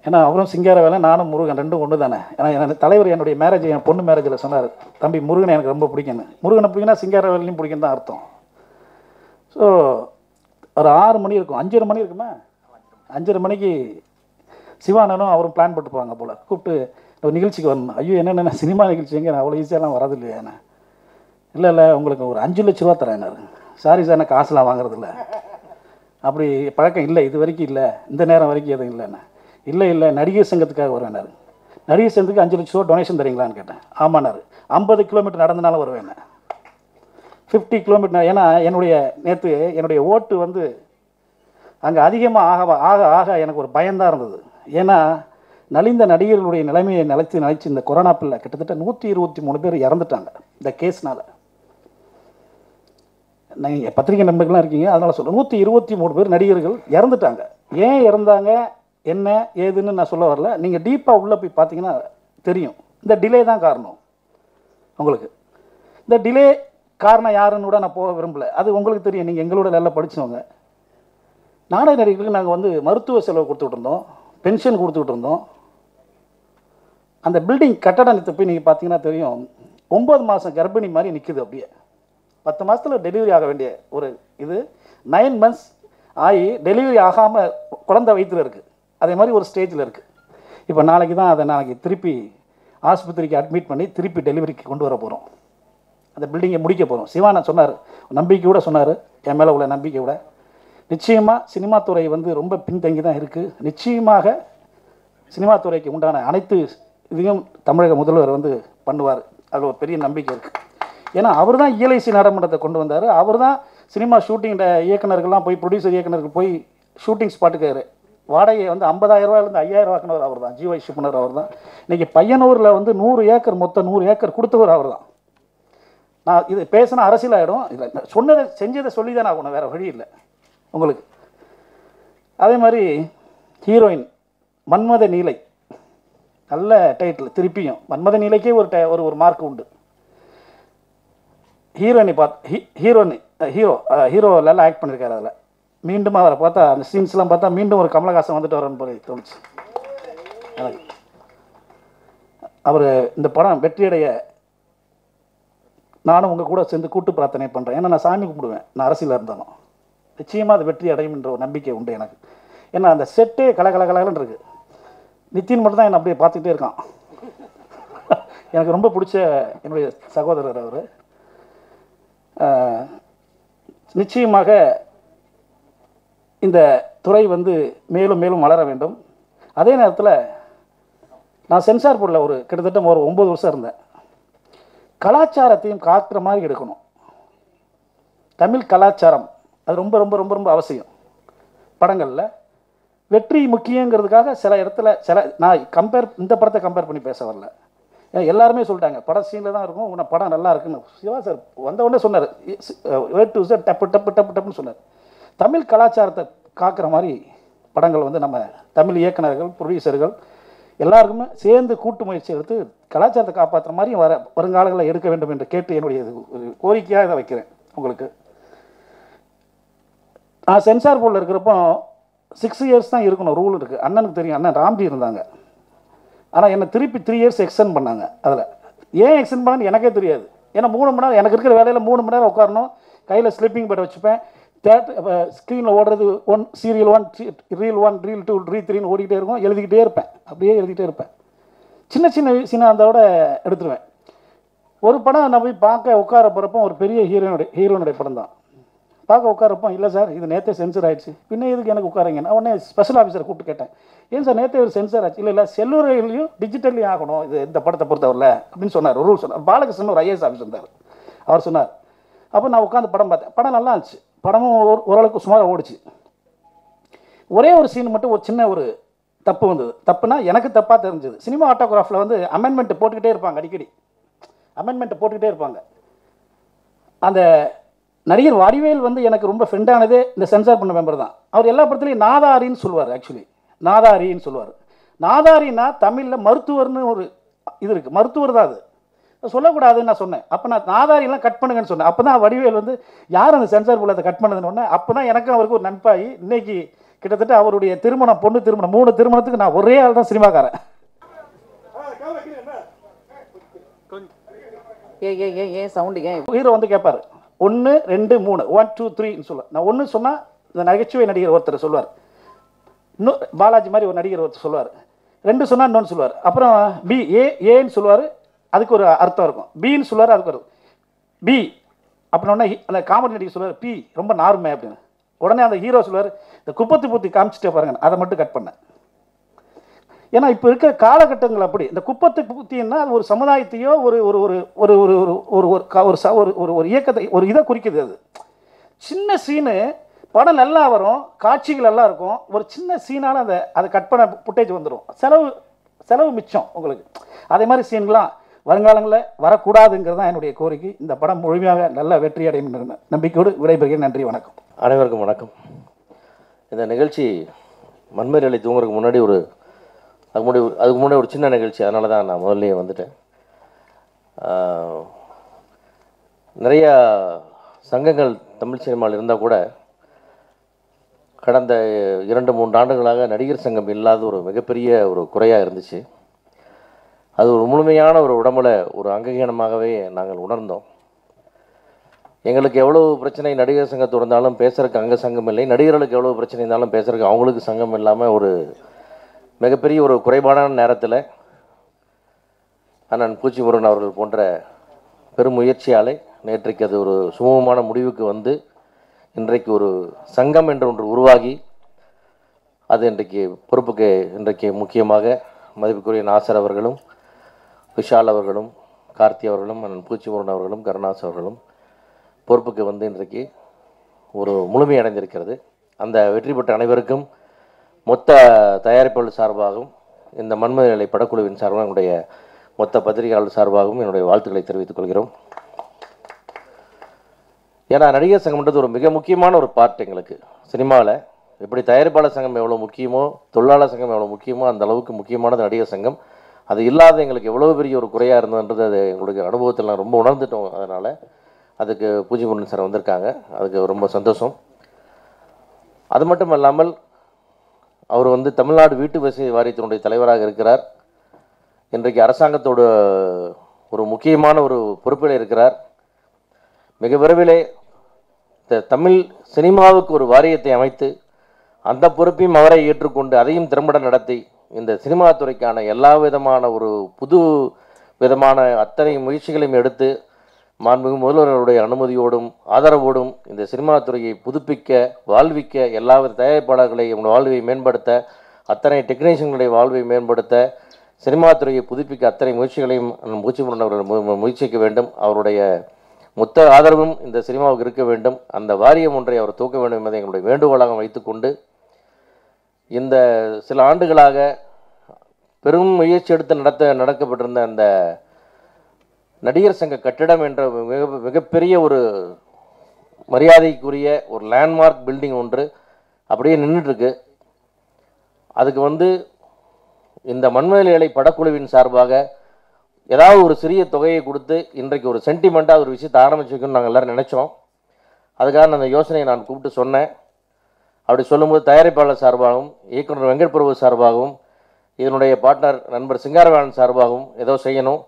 ஏன்னா அவரும் சிங்கார வேலை, நானும் முருகன் ரெண்டும் ஒன்று தானே. ஏன்னா என் தலைவர் என்னுடைய மேரேஜ், என் பொண்ணு மேரேஜில் சொன்னார், தம்பி முருகனை எனக்கு ரொம்ப பிடிக்குன்னு. முருகனை பிடிக்குன்னா சிங்கார வேலையும் பிடிக்குன்னு தான் அர்த்தம். ஸோ ஒரு 6 மணி இருக்கும், 5:30 மணி இருக்குமா, 5:30 மணிக்கு சிவானனும் அவரும் பிளான் போட்டுப்பாங்க போல். கூப்பிட்டு ஒரு நிகழ்ச்சிக்கு வரணும். ஐயோ என்னென்ன சினிமா நிகழ்ச்சி எங்கே, நான் அவ்வளோ ஈஸியாலாம் வரது இல்லையா? என்ன இல்லை உங்களுக்கு ஒரு 5 லட்ச ரூபா தரேன். சாரி சார், நான் காசுலாம் வாங்குறதில்ல, அப்படி பழக்கம் இல்லை, இது வரைக்கும் இல்லை, இந்த நேரம் வரைக்கும் எதுவும் இல்லைண்ணா. இல்லை நடிகர் சங்கத்துக்காக வருவேன்னாரு. நடிகர் சங்கத்துக்கு 5 லட்ச ரூபா டொனேஷன் தரீங்களான்னு கேட்டேன். ஆமாண்ணாரு. 50 கிலோமீட்டர் நடந்தனாலும் வருவேன், 50 கிலோமீட்டர். ஏன்னா நேற்று என்னுடைய ஓட்டு வந்து அங்கே அதிகமாக ஆக எனக்கு ஒரு பயம்தான் இருந்தது. ஏன்னா நலிந்த நடிகர்களுடைய நிலைமையை நினைச்சு இந்த கொரோனா பிள்ளை கிட்டத்தட்ட 123 பேர் இறந்துட்டாங்க இந்த கேஸ்னால். நீங்கள் பத்திரிகை நண்பர்கள்லாம் இருக்கீங்க, அதனால் சொல்கிறேன். 123 பேர் நடிகர்கள் இறந்துட்டாங்க. ஏன் இறந்தாங்க, என்ன ஏதுன்னு நான் சொல்ல வரல. நீங்கள் டீப்பாக உள்ளே போய் பார்த்தீங்கன்னா தெரியும். இந்த டிலே தான் காரணம். உங்களுக்கு இந்த டிலே காரணம் யாருன்னு கூட நான் போக விரும்பலை. அது உங்களுக்கு தெரியும், நீங்கள் எங்களோட நல்லா படித்தவங்க. நாடக நடிகர்களுக்கு நாங்கள் வந்து மருத்துவ செலவு கொடுத்துக்கிட்டு இருந்தோம், பென்ஷன் கொடுத்துக்கிட்டு இருந்தோம். அந்த பில்டிங் கட்டடத்தை போய் நீங்கள் பார்த்தீங்கன்னா தெரியும், 9 மாதம் கர்ப்பிணி மாதிரி நிற்குது. அப்படியே 10 மாதத்தில் டெலிவரி ஆக வேண்டிய ஒரு இது 9 மந்த்ஸ் ஆகி டெலிவரி ஆகாமல் குழந்தை வயிற்றில் இருக்குது. அதே மாதிரி ஒரு ஸ்டேஜில் இருக்குது. இப்போ நாளைக்கு தான் அதை திருப்பி ஆஸ்பத்திரிக்கு அட்மிட் பண்ணி திருப்பி டெலிவரிக்கு கொண்டு வர போகிறோம். அந்த பில்டிங்கை முடிக்க போகிறோம். சிவானா சொன்னார், நம்பிக்கையோட சொன்னார், என் மேலே உள்ள நம்பிக்கையோட. நிச்சயமாக சினிமா துறை வந்து ரொம்ப பின்தங்கி தான் இருக்குது. நிச்சயமாக சினிமா துறைக்கு உண்டான அனைத்து இதையும் தமிழக முதல்வர் வந்து பண்ணுவார். அதில் ஒரு பெரிய நம்பிக்கை இருக்குது. ஏன்னா அவர் தான் இயலைசி நாடகமன்றத்தை கொண்டு வந்தார். அவர் தான் சினிமா ஷூட்டிங் இயக்குனர்கள்லாம் போய் ப்ரொடியூசர் இயக்குனருக்கு போய் ஷூட்டிங் ஸ்பாட்டுக்கு வாடகையை வந்து 50,000 ரூபாயிலேருந்து 5,000 ரூபாய்க்குனவர் அவர் தான். ஜிஒய் ஷிப்னர் அவர் தான். இன்றைக்கி பையனூரில் வந்து 100 ஏக்கர் மொத்தம் 100 ஏக்கர் கொடுத்தவர் அவர் தான். நான் இது பேசினா அரசியல் ஆகிடும். இல்லை, சொன்னதை செஞ்சதை சொல்லி தான் ஆகணும், வேறு வழி இல்லை உங்களுக்கு. அதே மாதிரி ஹீரோயின் மன்மத நீலை, நல்ல டைட்டில். திருப்பியும் மன்மத நீலைக்கே ஒரு மார்க் உண்டு. ஹீரோயினை ஹீரோலெல்லாம் ஆக்ட் பண்ணியிருக்காரு. அதில் மீண்டும் அவரை பார்த்தா அந்த சீன்ஸ்லாம் பார்த்தா மீண்டும் ஒரு கமலஹாசன் வந்துட்டு வரன்னு போய் தோணுச்சு எனக்கு. அவர் இந்த படம் வெற்றியடைய நானும் உங்கள் கூட சேர்ந்து கூட்டு பிரார்த்தனை பண்ணுறேன். ஏன்னா நான் சாமி கும்பிடுவேன், நான் அரசியலில் இருந்தாலும் நிச்சயமாக அது வெற்றி அடையும் என்ற ஒரு நம்பிக்கை உண்டு எனக்கு. ஏன்னா அந்த செட்டே கலகலகலன்னு இருக்குது. நித்தின் மட்டும் தான் என்னை அப்படியே பார்த்துக்கிட்டே இருக்கான். எனக்கு ரொம்ப பிடிச்ச என்னுடைய சகோதரர் அவர். நிச்சயமாக இந்த துறை வந்து மேலும் மேலும் வளர வேண்டும். அதே நேரத்தில் நான் சென்சார் போர்டில் கிட்டத்தட்ட ஒரு 9 வருஷம் இருந்தேன். கலாச்சாரத்தையும் காக்கிற மாதிரி எடுக்கணும். தமிழ் கலாச்சாரம் அது ரொம்ப ரொம்ப ரொம்ப ரொம்ப அவசியம். படங்களில் வெற்றி முக்கியங்கிறதுக்காக சில இடத்துல நான் இந்த படத்தை கம்பேர் பண்ணி பேச வரல. எல்லாருமே சொல்லிட்டாங்க படம் சீனில் தான் இருக்கும், உன்னை படம் நல்லா இருக்குன்னு. சிவா சார் வந்த உடனே சொன்னார், டப்பு டப்பு டப்பு டப்புன்னு சொன்னார். தமிழ் கலாச்சாரத்தை காக்கிற மாதிரி படங்கள் வந்து நம்ம தமிழ் இயக்குநர்கள், ப்ரொடியூசர்கள் எல்லாருக்குமே சேர்ந்து கூட்டு முயற்சி எடுத்து கலாச்சாரத்தை காப்பாற்றுற மாதிரி வருங்காலங்களில் எடுக்க வேண்டும் என்று கேட்டு என்னுடைய ஒரு கோரிக்கையாக இதை வைக்கிறேன் உங்களுக்கு. நான் சென்சார் போர்டில் இருக்கிறப்போ 6 இயர்ஸ் தான் இருக்கணும் ரூல் இருக்குது. அண்ணனுக்கு தெரியும், அண்ணன் ராம்ஜி இருந்தாங்க. ஆனால் என்னை திருப்பி 3 இயர்ஸ் எக்ஸ்டெண்ட் பண்ணாங்க. அதில் ஏன் எக்ஸ்டெண்ட் பண்ணான்னு எனக்கே தெரியாது. ஏன்னா 3 மணி நேரம் எனக்கு இருக்கிற வேலையில் 3 மணி நேரம் உட்காரணும். கையில் ஸ்லிப்பிங் பேட் வச்சுப்பேன். ஸ்க்ரீனில் ஓடுறது சீரியல் 1, ரீல் 1, ரீல் 2, ரீல் 3ன்னு ஓடிக்கிட்டே இருக்கும். எழுதிக்கிட்டே இருப்பேன், அப்படியே எழுதிக்கிட்டே இருப்பேன். சின்ன சின்ன சீனை அதோட எடுத்துருவேன். ஒரு படம் நான் போய் பார்க்க உட்கார போகிறப்போ ஒரு பெரிய ஹீரோனுடைய படம் தான் பார்க்க உட்காரப்போ, இல்லை சார் இது நேற்றே சென்சர் ஆகிடுச்சு, பின்ன எதுக்கு எனக்கு உட்காரங்க. நான் உடனே ஸ்பெஷல் ஆஃபீஸரை கூப்பிட்டு கேட்டேன், ஏன் சார் நேற்றே ஒரு சென்சர் ஆச்சு. இல்லை செல்லுரையிலையும் டிஜிட்டல்லையும் ஆகணும் இது இந்த படத்தை பொறுத்தவரில் அப்படின்னு சொன்னார். ரூல் சொன்னார். பாலகிருஷ்ணன் ஒரு ஐஏஎஸ் ஆஃபீஸர் இருந்தார், அவர் சொன்னார். அப்போ நான் உட்காந்து படம் பார்த்தேன். படம் நல்லா இருந்துச்சு. படமும் ஓரளவுக்கு சுமாராக ஓடிச்சு. ஒரே ஒரு சீன் மட்டும் ஒரு சின்ன ஒரு தப்பு வந்தது. தப்புனா எனக்கு தப்பாக தெரிஞ்சது. சினிமா ஆட்டோகிராஃபில் வந்து அமெண்ட்மெண்ட் போட்டுக்கிட்டே இருப்பாங்க, அடிக்கடி அமெண்ட்மெண்ட் போட்டுக்கிட்டே இருப்பாங்க. அந்த நடிகர் வடிவேல் வந்து எனக்கு ரொம்ப ஃப்ரெண்டானதே இந்த சென்சார் பண்ண மெம்பர் தான். அவர் எல்லா படத்துலையும் நாதாரின்னு சொல்லுவார். ஆக்சுவலி நாதாரின்னு சொல்லுவார். நாதாரின்னா தமிழில் மருத்துவர்னு ஒரு இது இருக்குது, மருத்துவர் தான். அது சொல்லக்கூடாதுன்னு நான் சொன்னேன். அப்போ நான் நாதாரியெல்லாம் கட் பண்ணுங்கன்னு சொன்னேன். அப்போ தான் வடிவேல் வந்து யார் அந்த சென்சார் போல அதை கட் பண்ணதுன்னு ஒன்று. அப்போ தான் எனக்கும் அவருக்கு ஒரு நட்பாகி இன்னைக்கு கிட்டத்தட்ட அவருடைய திருமணம், பொண்ணு திருமணம், 3 திருமணத்துக்கு நான் ஒரே ஆள் தான் சினிமாக்காரன். ஹீரோ வந்து கேட்பார் 1 2 3 1 2 3ன்னு சொல்லுவார். நான் 1 சொன்னால் இந்த நகைச்சுவை நடிகர் ஒருத்தர் சொல்லுவார், இன்னும் பாலாஜி மாதிரி ஒரு நடிகர் ஒருத்தர் சொல்லுவார். 2 சொன்னால் இன்னொன்று சொல்லுவார். அப்புறம் பி ஏன்னு சொல்லுவார், அதுக்கு ஒரு அர்த்தம் இருக்கும். பின்னு சொல்லுவார், அதுக்கு ஒரு பி அப்படின்னா அந்த காமெடி நடிகர் சொல்லுவார் பி ரொம்ப நார்மே அப்படின்னு. உடனே அந்த ஹீரோ சொல்லுவார், இந்த குப்பத்து பூத்தி காமிச்சிட்டே பாருங்க, அதை மட்டும் கட் பண்ணேன். ஏன்னா இப்போ இருக்கிற காலகட்டங்கள் அப்படி. இந்த குப்பத்து பூத்தின்னா அது ஒரு சமுதாயத்தையோ ஒரு ஒரு ஒரு ஒரு ஒரு ஒரு ஒரு ஒரு இயக்கத்தை ஒரு இதை குறிக்குது. அது சின்ன சீனு, படம் நல்லா வரும், காட்சிகள் நல்லா இருக்கும். ஒரு சின்ன சீனால் அதை கட் பண்ண புட்டேஜ் வந்துடும், செலவு மிச்சம் உங்களுக்கு. அதே மாதிரி சீன்களாம் வருங்காலங்களில் வரக்கூடாதுங்கிறது தான் என்னுடைய கோரிக்கை. இந்த படம் முழுமையாக நல்ல வெற்றி அடையும் நம்பிக்கையோடு விடைபெறுகிறேன். நன்றி, வணக்கம். அனைவருக்கும் வணக்கம். இந்த நிகழ்ச்சி மன்மதலை தூங்குறதுக்கு முன்னாடி அதுக்கு முன்னாடி ஒரு சின்ன நிகழ்ச்சி, அதனால தான் நான் முதல்லையே வந்துட்டேன். நிறையா சங்கங்கள் தமிழ் சினிமாவில் இருந்தால் கூட கடந்த 2-3 ஆண்டுகளாக நடிகர் சங்கம் இல்லாத ஒரு மிகப்பெரிய ஒரு குறையாக இருந்துச்சு. அது ஒரு முழுமையான ஒரு உடம்புல ஒரு அங்ககீனமாகவே நாங்கள் உணர்ந்தோம். எங்களுக்கு எவ்வளோ பிரச்சனை நடிகர் சங்கத்தோடு இருந்தாலும் பேசுறதுக்கு அங்கே சங்கம் இல்லை, நடிகர்களுக்கு எவ்வளோ பிரச்சனை இருந்தாலும் பேசுறதுக்கு அவங்களுக்கு சங்கம் இல்லாமல் ஒரு மிகப்பெரிய ஒரு குறைபாடான நேரத்தில் அண்ணன் பூச்சி முருகன் அவர்கள் போன்ற பெரும் முயற்சியாலே நேற்றைக்கு அது ஒரு சுமூகமான முடிவுக்கு வந்து இன்றைக்கு ஒரு சங்கம் என்ற ஒன்று உருவாகி அது இன்றைக்கு முக்கியமாக மதிப்புக்குரிய நாசர் அவர்களும், விஷால் அவர்களும், கார்த்தி அவர்களும், அண்ணன் பூச்சிமுருகன் அவர்களும், கருணாஸ் அவர்களும் பொறுப்புக்கு வந்து இன்றைக்கு ஒரு முழுமையடைந்திருக்கிறது. அந்த வெற்றி பெற்ற அனைவருக்கும் மொத்த தயாரிப்பாளர் சார்பாகவும், இந்த மன்மதநிலை படக்குழுவின் சார்பாக, என்னுடைய மொத்த பத்திரிகையாளர் சார்பாகவும் என்னுடைய வாழ்த்துக்களை தெரிவித்துக் கொள்கிறோம். ஏன்னா நடிகர் சங்கம்ன்றது ஒரு மிக முக்கியமான ஒரு பார்ட் எங்களுக்கு சினிமாவில். எப்படி தயாரிப்பாளர் சங்கம் எவ்வளோ முக்கியமோ, தொழிலாளர் சங்கம் எவ்வளோ முக்கியமோ, அந்த அளவுக்கு முக்கியமானது நடிகர் சங்கம். அது இல்லாத எங்களுக்கு எவ்வளோ பெரிய ஒரு குறையாக இருந்ததுன்றது அது எங்களுக்கு அனுபவத்தில் நான் ரொம்ப உணர்ந்துட்டோம். அதனால் அதுக்கு பூஜ்யமுருகன் சார் வந்திருக்காங்க, அதுக்கு ரொம்ப சந்தோஷம். அது மட்டும் இல்லாமல் அவர் வந்து தமிழ்நாடு வீட்டு வசதி வாரியத்தினுடைய தலைவராக இருக்கிறார். இன்றைக்கு அரசாங்கத்தோட ஒரு முக்கியமான ஒரு பொறுப்பில் இருக்கிறார். மிக விரைவிலே தமிழ் சினிமாவுக்கு ஒரு வாரியத்தை அமைத்து அந்த பொறுப்பையும் அவரை ஏற்றுக்கொண்டு அதையும் திறம்பட நடத்தி இந்த சினிமா துறைக்கான எல்லா விதமான ஒரு புது விதமான அத்தனை முயற்சிகளையும் எடுத்து மாண்புமிகு முதல்வர்களுடைய அனுமதியோடும் ஆதரவோடும் இந்த சினிமா துறையை புதுப்பிக்க, வாழ்விக்க, எல்லா தயாரிப்பாளர்களை வாழ்வை மேம்படுத்த, அத்தனை டெக்னீஷியன்களுடைய வாழ்வை மேம்படுத்த, சினிமா துறையை புதுப்பிக்க அத்தனை முயற்சிகளையும் பூச்சிமுருகன் அவர்கள் முயற்சிக்க வேண்டும். அவருடைய மொத்த ஆதரவும் இந்த சினிமாவுக்கு இருக்க வேண்டும். அந்த வாரியம் ஒன்றை அவர் தூக்க வேண்டும் என்பதை எங்களுடைய வேண்டுகோளாக வைத்துக்கொண்டு, இந்த சில ஆண்டுகளாக பெரும் முயற்சி எடுத்து நடக்கப்பட்டிருந்த அந்த நடிகர் சங்க கட்டிடம் என்ற மிகப்பெரிய ஒரு மரியாதைக்குரிய ஒரு லேண்ட்மார்க் பில்டிங் ஒன்று அப்படியே நின்றுட்டுருக்கு. அதுக்கு வந்து இந்த மன்மதநிலை படக்குழுவின் சார்பாக ஏதாவது ஒரு சிறிய தொகையை கொடுத்து இன்றைக்கு ஒரு சென்டிமெண்ட்டாக ஒரு விஷயத்தை ஆரம்பிச்சு வைக்கணும்னு நாங்கள் எல்லோரும் நினச்சோம். அதுக்காக அந்த யோசனையை நான் கூப்பிட்டு சொன்னேன். அப்படி சொல்லும்போது தயாரிப்பாளர் சார்பாகவும், இயக்குனர் வெங்கட் பிரபு சார்பாகவும், இதனுடைய பார்ட்னர் நண்பர் சிங்காரவேலன் சார்பாகவும் ஏதோ செய்யணும்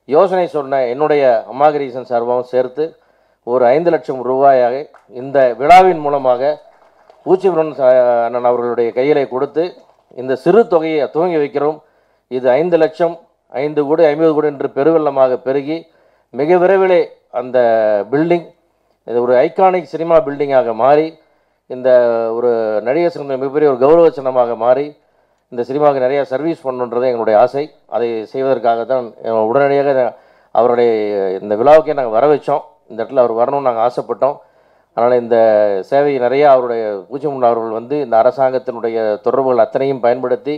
யோசனை சொன்ன என்னுடைய அம்மாகிரீசன் சார்பாகவும் சேர்த்து ஒரு 5 லட்சம் ரூபாயாக இந்த விழாவின் மூலமாக பூச்சிமுருகன் அண்ணன் அவர்களுடைய கையிலே கொடுத்து இந்த சிறு தொகையை துவங்கி வைக்கிறோம். இது 5 லட்சம் 5 கோடி 50 கோடி என்று பெருவெள்ளமாக பெருகி மிக விரைவிலே அந்த பில்டிங் இது ஒரு ஐகானிக் சினிமா பில்டிங்காக மாறி இந்த ஒரு நடிகர் சங்கம் மிகப்பெரிய ஒரு கௌரவ சின்னமாக மாறி இந்த சினிமாவுக்கு நிறையா சர்வீஸ் பண்ணணுன்றது எங்களுடைய ஆசை. அதை செய்வதற்காக தான் உடனடியாக அவருடைய இந்த விழாவுக்கே நாங்கள் வர வச்சோம். இந்த இடத்துல அவர் வரணும்னு நாங்கள் ஆசைப்பட்டோம். அதனால் இந்த சேவையை நிறையா அவருடைய பூச்சிமுருகன் அவர்கள் வந்து இந்த அரசாங்கத்தினுடைய தொடர்புகள் அத்தனையும் பயன்படுத்தி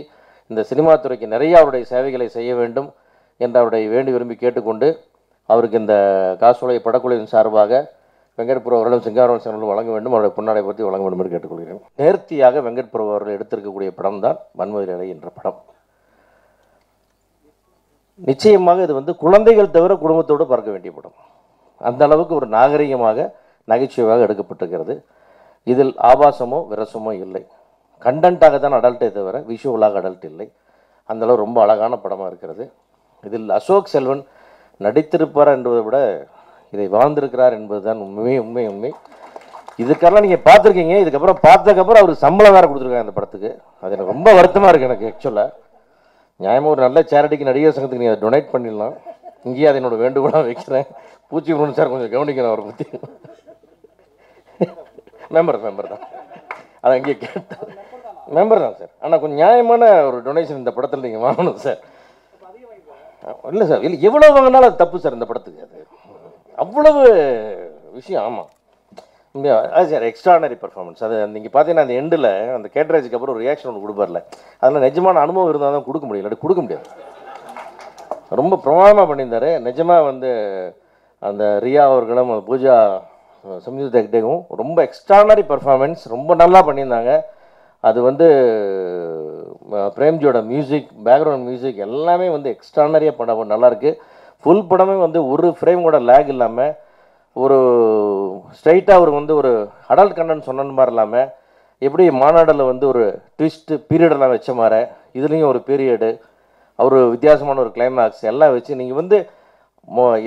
இந்த சினிமா துறைக்கு நிறைய அவருடைய சேவைகளை செய்ய வேண்டும் என்று அவருடைய வேண்டி விரும்பி கேட்டுக்கொண்டு அவருக்கு இந்த காசோலை படக்குழுவின் சார்பாக வெங்கட் பிரபு அவர்களும் சிங்காரவேலன் அவர்களும் வழங்க வேண்டும், அவருடைய பொன்னாடை பற்றி வழங்க வேண்டும் என்று கேட்டுக்கொள்கிறேன். நேர்த்தியாக வெங்கட் பிரபு அவர்கள் எடுத்திருக்கக்கூடிய படம் தான் மன்மதநிலை என்ற படம். நிச்சயமாக இது வந்து குழந்தைகள் தவிர குடும்பத்தோடு பார்க்க வேண்டிய படம். அந்த அளவுக்கு ஒரு நாகரிகமாக நகைச்சுவையாக எடுக்கப்பட்டிருக்கிறது. இதில் ஆபாசமோ விரசமோ இல்லை. கண்டென்ட்டாக தான் அடல்ட்டே தவிர விஷுவலாக அடல்ட் இல்லை. அந்தளவு ரொம்ப அழகான படமாக இருக்கிறது. இதில் அசோக் செல்வன் நடித்திருப்பார் என்பதை விட இதை வாழ்ந்திருக்கிறார் என்பது தான் உண்மை. இதுக்கெல்லாம் நீங்கள் பார்த்துருக்கீங்க. இதுக்கப்புறம் பார்த்ததுக்கப்புறம் அவர் சம்பளம் வேறு கொடுத்துருக்காங்க அந்த படத்துக்கு. அது எனக்கு ரொம்ப வருத்தமாக இருக்குது. எனக்கு ஆக்சுவலாக நியாயமாக ஒரு நல்ல சேரிட்டிக்கு நடிகர் சங்கத்துக்கு நீங்கள் டொனேட் பண்ணிடலாம். இங்கேயே அதை என்னோட வேண்டுகோளாக வைக்கிறேன். பூச்சிமுருகன் சார் கொஞ்சம் கவனிக்கணும் அவரை பற்றி. மெம்பர் தான் அதை அங்கேயே கேட்டேன். மெம்பர் தான் சார். ஆனால் கொஞ்சம் நியாயமான ஒரு டொனேஷன் இந்த படத்தில் நீங்கள் வாங்கணும் சார். இல்லை சார், இல்லை எவ்வளோ வாங்கினாலும் அது தப்பு சார் இந்த படத்துக்கு. அது அவ்வளவு விஷயம். ஆமாம், அது சார் எக்ஸ்ட்ரானரி பர்ஃபார்மன்ஸ். அது நீங்கள் பார்த்தீங்கன்னா அந்த எண்டில் அந்த கேட்ரேஜுக்கு அப்புறம் ஒரு ரியாக்ஷன் ஒன்று கொடுப்பார்ல, அதில் நிஜமான அனுபவம் இருந்தால் தான் கொடுக்க முடியல, அது கொடுக்க முடியாது. ரொம்ப பிரமாதமாக பண்ணியிருந்தார். நிஜமாக வந்து அந்த ரியா அவர்களும் பூஜா சம்யுக்தா ஹெக்டேவும் ரொம்ப எக்ஸ்ட்ரானரி பர்ஃபார்மன்ஸ், ரொம்ப நல்லா பண்ணியிருந்தாங்க. அது வந்து பிரேம்ஜியோட மியூசிக், பேக்ரவுண்ட் மியூசிக் எல்லாமே வந்து எக்ஸ்ட்ரானரியாக பண்ண நல்லாயிருக்கு. ஃபுல் படமே வந்து ஒரு ஃப்ரேம் கூட லேக் இல்லாமல் ஒரு ஸ்ட்ரைட்டாக அவர் வந்து ஒரு அடல்ட் கண்டென்ட் சொன்ன மாதிரி இல்லாமல் எப்படி மாநாடில் வந்து ஒரு ட்விஸ்ட்டு பீரியடெல்லாம் வச்ச மாதிரி இதுலேயும் ஒரு பீரியடு, ஒரு வித்தியாசமான ஒரு கிளைமேக்ஸ் எல்லாம் வச்சு நீங்கள் வந்து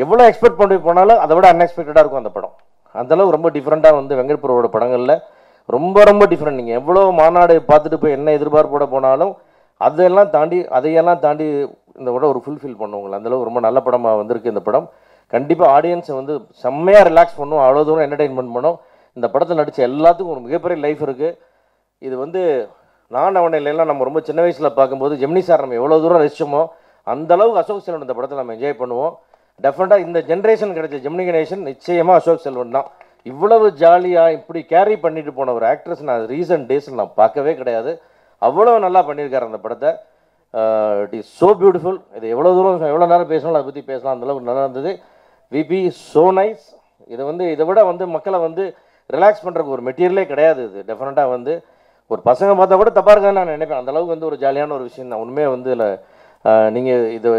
எவ்வளோ எக்ஸ்பெக்ட் பண்ணி போனாலும் அதை விட அன்எக்ஸ்பெக்டடாக இருக்கும் அந்த படம். அந்தளவு ரொம்ப டிஃப்ரெண்ட்டாக வந்து வெங்கட் பிரபுவோட படங்களில் ரொம்ப டிஃப்ரெண்ட். நீங்கள் எவ்வளோ மாநாடு பார்த்துட்டு போய் என்ன எதிர்பார்ப்போட போனாலும் அதையெல்லாம் தாண்டி இந்த படம் ஒரு ஃபுல்ஃபில் பண்ணுவாங்க. அந்தளவு ரொம்ப நல்ல படமாக வந்திருக்கு இந்த படம். கண்டிப்பாக ஆடியன்ஸை வந்து செம்மையாக ரிலாக்ஸ் பண்ணும், அவ்வளோ தூரம் என்டர்டெயின்மெண்ட் பண்ணும். இந்த படத்தில் நடித்த எல்லாத்துக்கும் ஒரு மிகப்பெரிய லைஃப் இருக்குது. இது வந்து நான் அவனை இல்லைன்னா நம்ம ரொம்ப சின்ன வயசில் பார்க்கும்போது ஜெமினி சார் நம்ம எவ்வளோ தூரம் ரசிச்சோமோ அந்த அளவுக்கு அசோக் செல்வன் இந்த படத்தை நம்ம என்ஜாய் பண்ணுவோம். டெஃபினட்டாக இந்த ஜென்ரேஷன் கிடைச்ச ஜெமினி கணேசன் நிச்சயமாக அசோக் செல்வன் தான். இவ்வளவு ஜாலியாக இப்படி கேரி பண்ணிட்டு போன ஒரு ஆக்ட்ரஸ் நான் ரீசன்ட் டேஸில் நான் பார்க்கவே கிடையாது. அவ்வளோ நல்லா பண்ணியிருக்காரு அந்த படத்தை. It is so beautiful. இது எவ்வளோ தூரம் எவ்வளோ நேரம் பேசணும் அதை பற்றி பேசலாம், அந்தளவுக்கு நல்லா இருந்தது. VP so nice. இது வந்து இதை விட வந்து மக்களை வந்து ரிலாக்ஸ் பண்ணுறதுக்கு ஒரு மெட்டீரியலே கிடையாது. இது டெஃபினட்டாக வந்து ஒரு பசங்க பார்த்தா கூட தப்பாக இருக்காதுன்னு நான் நினைப்பேன். அந்தளவுக்கு வந்து ஒரு ஜாலியான ஒரு விஷயம் தான். உண்மையாக வந்து இதில் நீங்கள் இது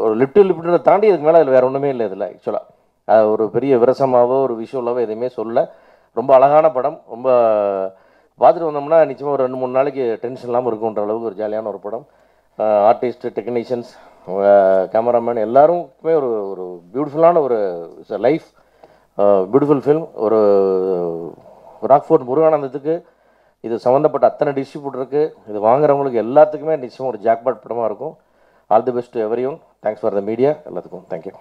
ஒரு லிப்ட்டு தாண்டி இதுக்கு மேலே இதில் வேறு ஒன்றுமே இல்லை. இதில் ஆக்சுவலாக ஒரு பெரிய விரசமாவோ ஒரு விஷுவலாவோ எதுவுமே சொல்ல. ரொம்ப அழகான படம். ரொம்ப பார்த்துட்டு வந்தோம்னா நிச்சயமாக ஒரு 2-3 நாளைக்கு டென்ஷன் இல்லாமல் இருக்குன்ற அளவுக்கு ஒரு ஜாலியான ஒரு படம். ஆர்டிஸ்ட், டெக்னீஷியன்ஸ், கேமராமேன் எல்லாருக்குமே ஒரு ஒரு பியூட்டிஃபுல்லான ஒரு லைஃப், பியூட்டிஃபுல் ஃபில்ம். ஒரு ராக்ஃபோர்ட் முருகானந்தத்துக்கு இது சம்மந்தப்பட்ட அத்தனை டிஸ்ட்ரிபியூட்டருக்கு இது வாங்குறவங்களுக்கு எல்லாத்துக்குமே நிச்சயமாக ஒரு ஜாக்பாட் படமாக இருக்கும். ஆல் தி பெஸ்ட் எவரியும். Thanks for the media. எல்லாத்துக்கும் தேங்க்யூ.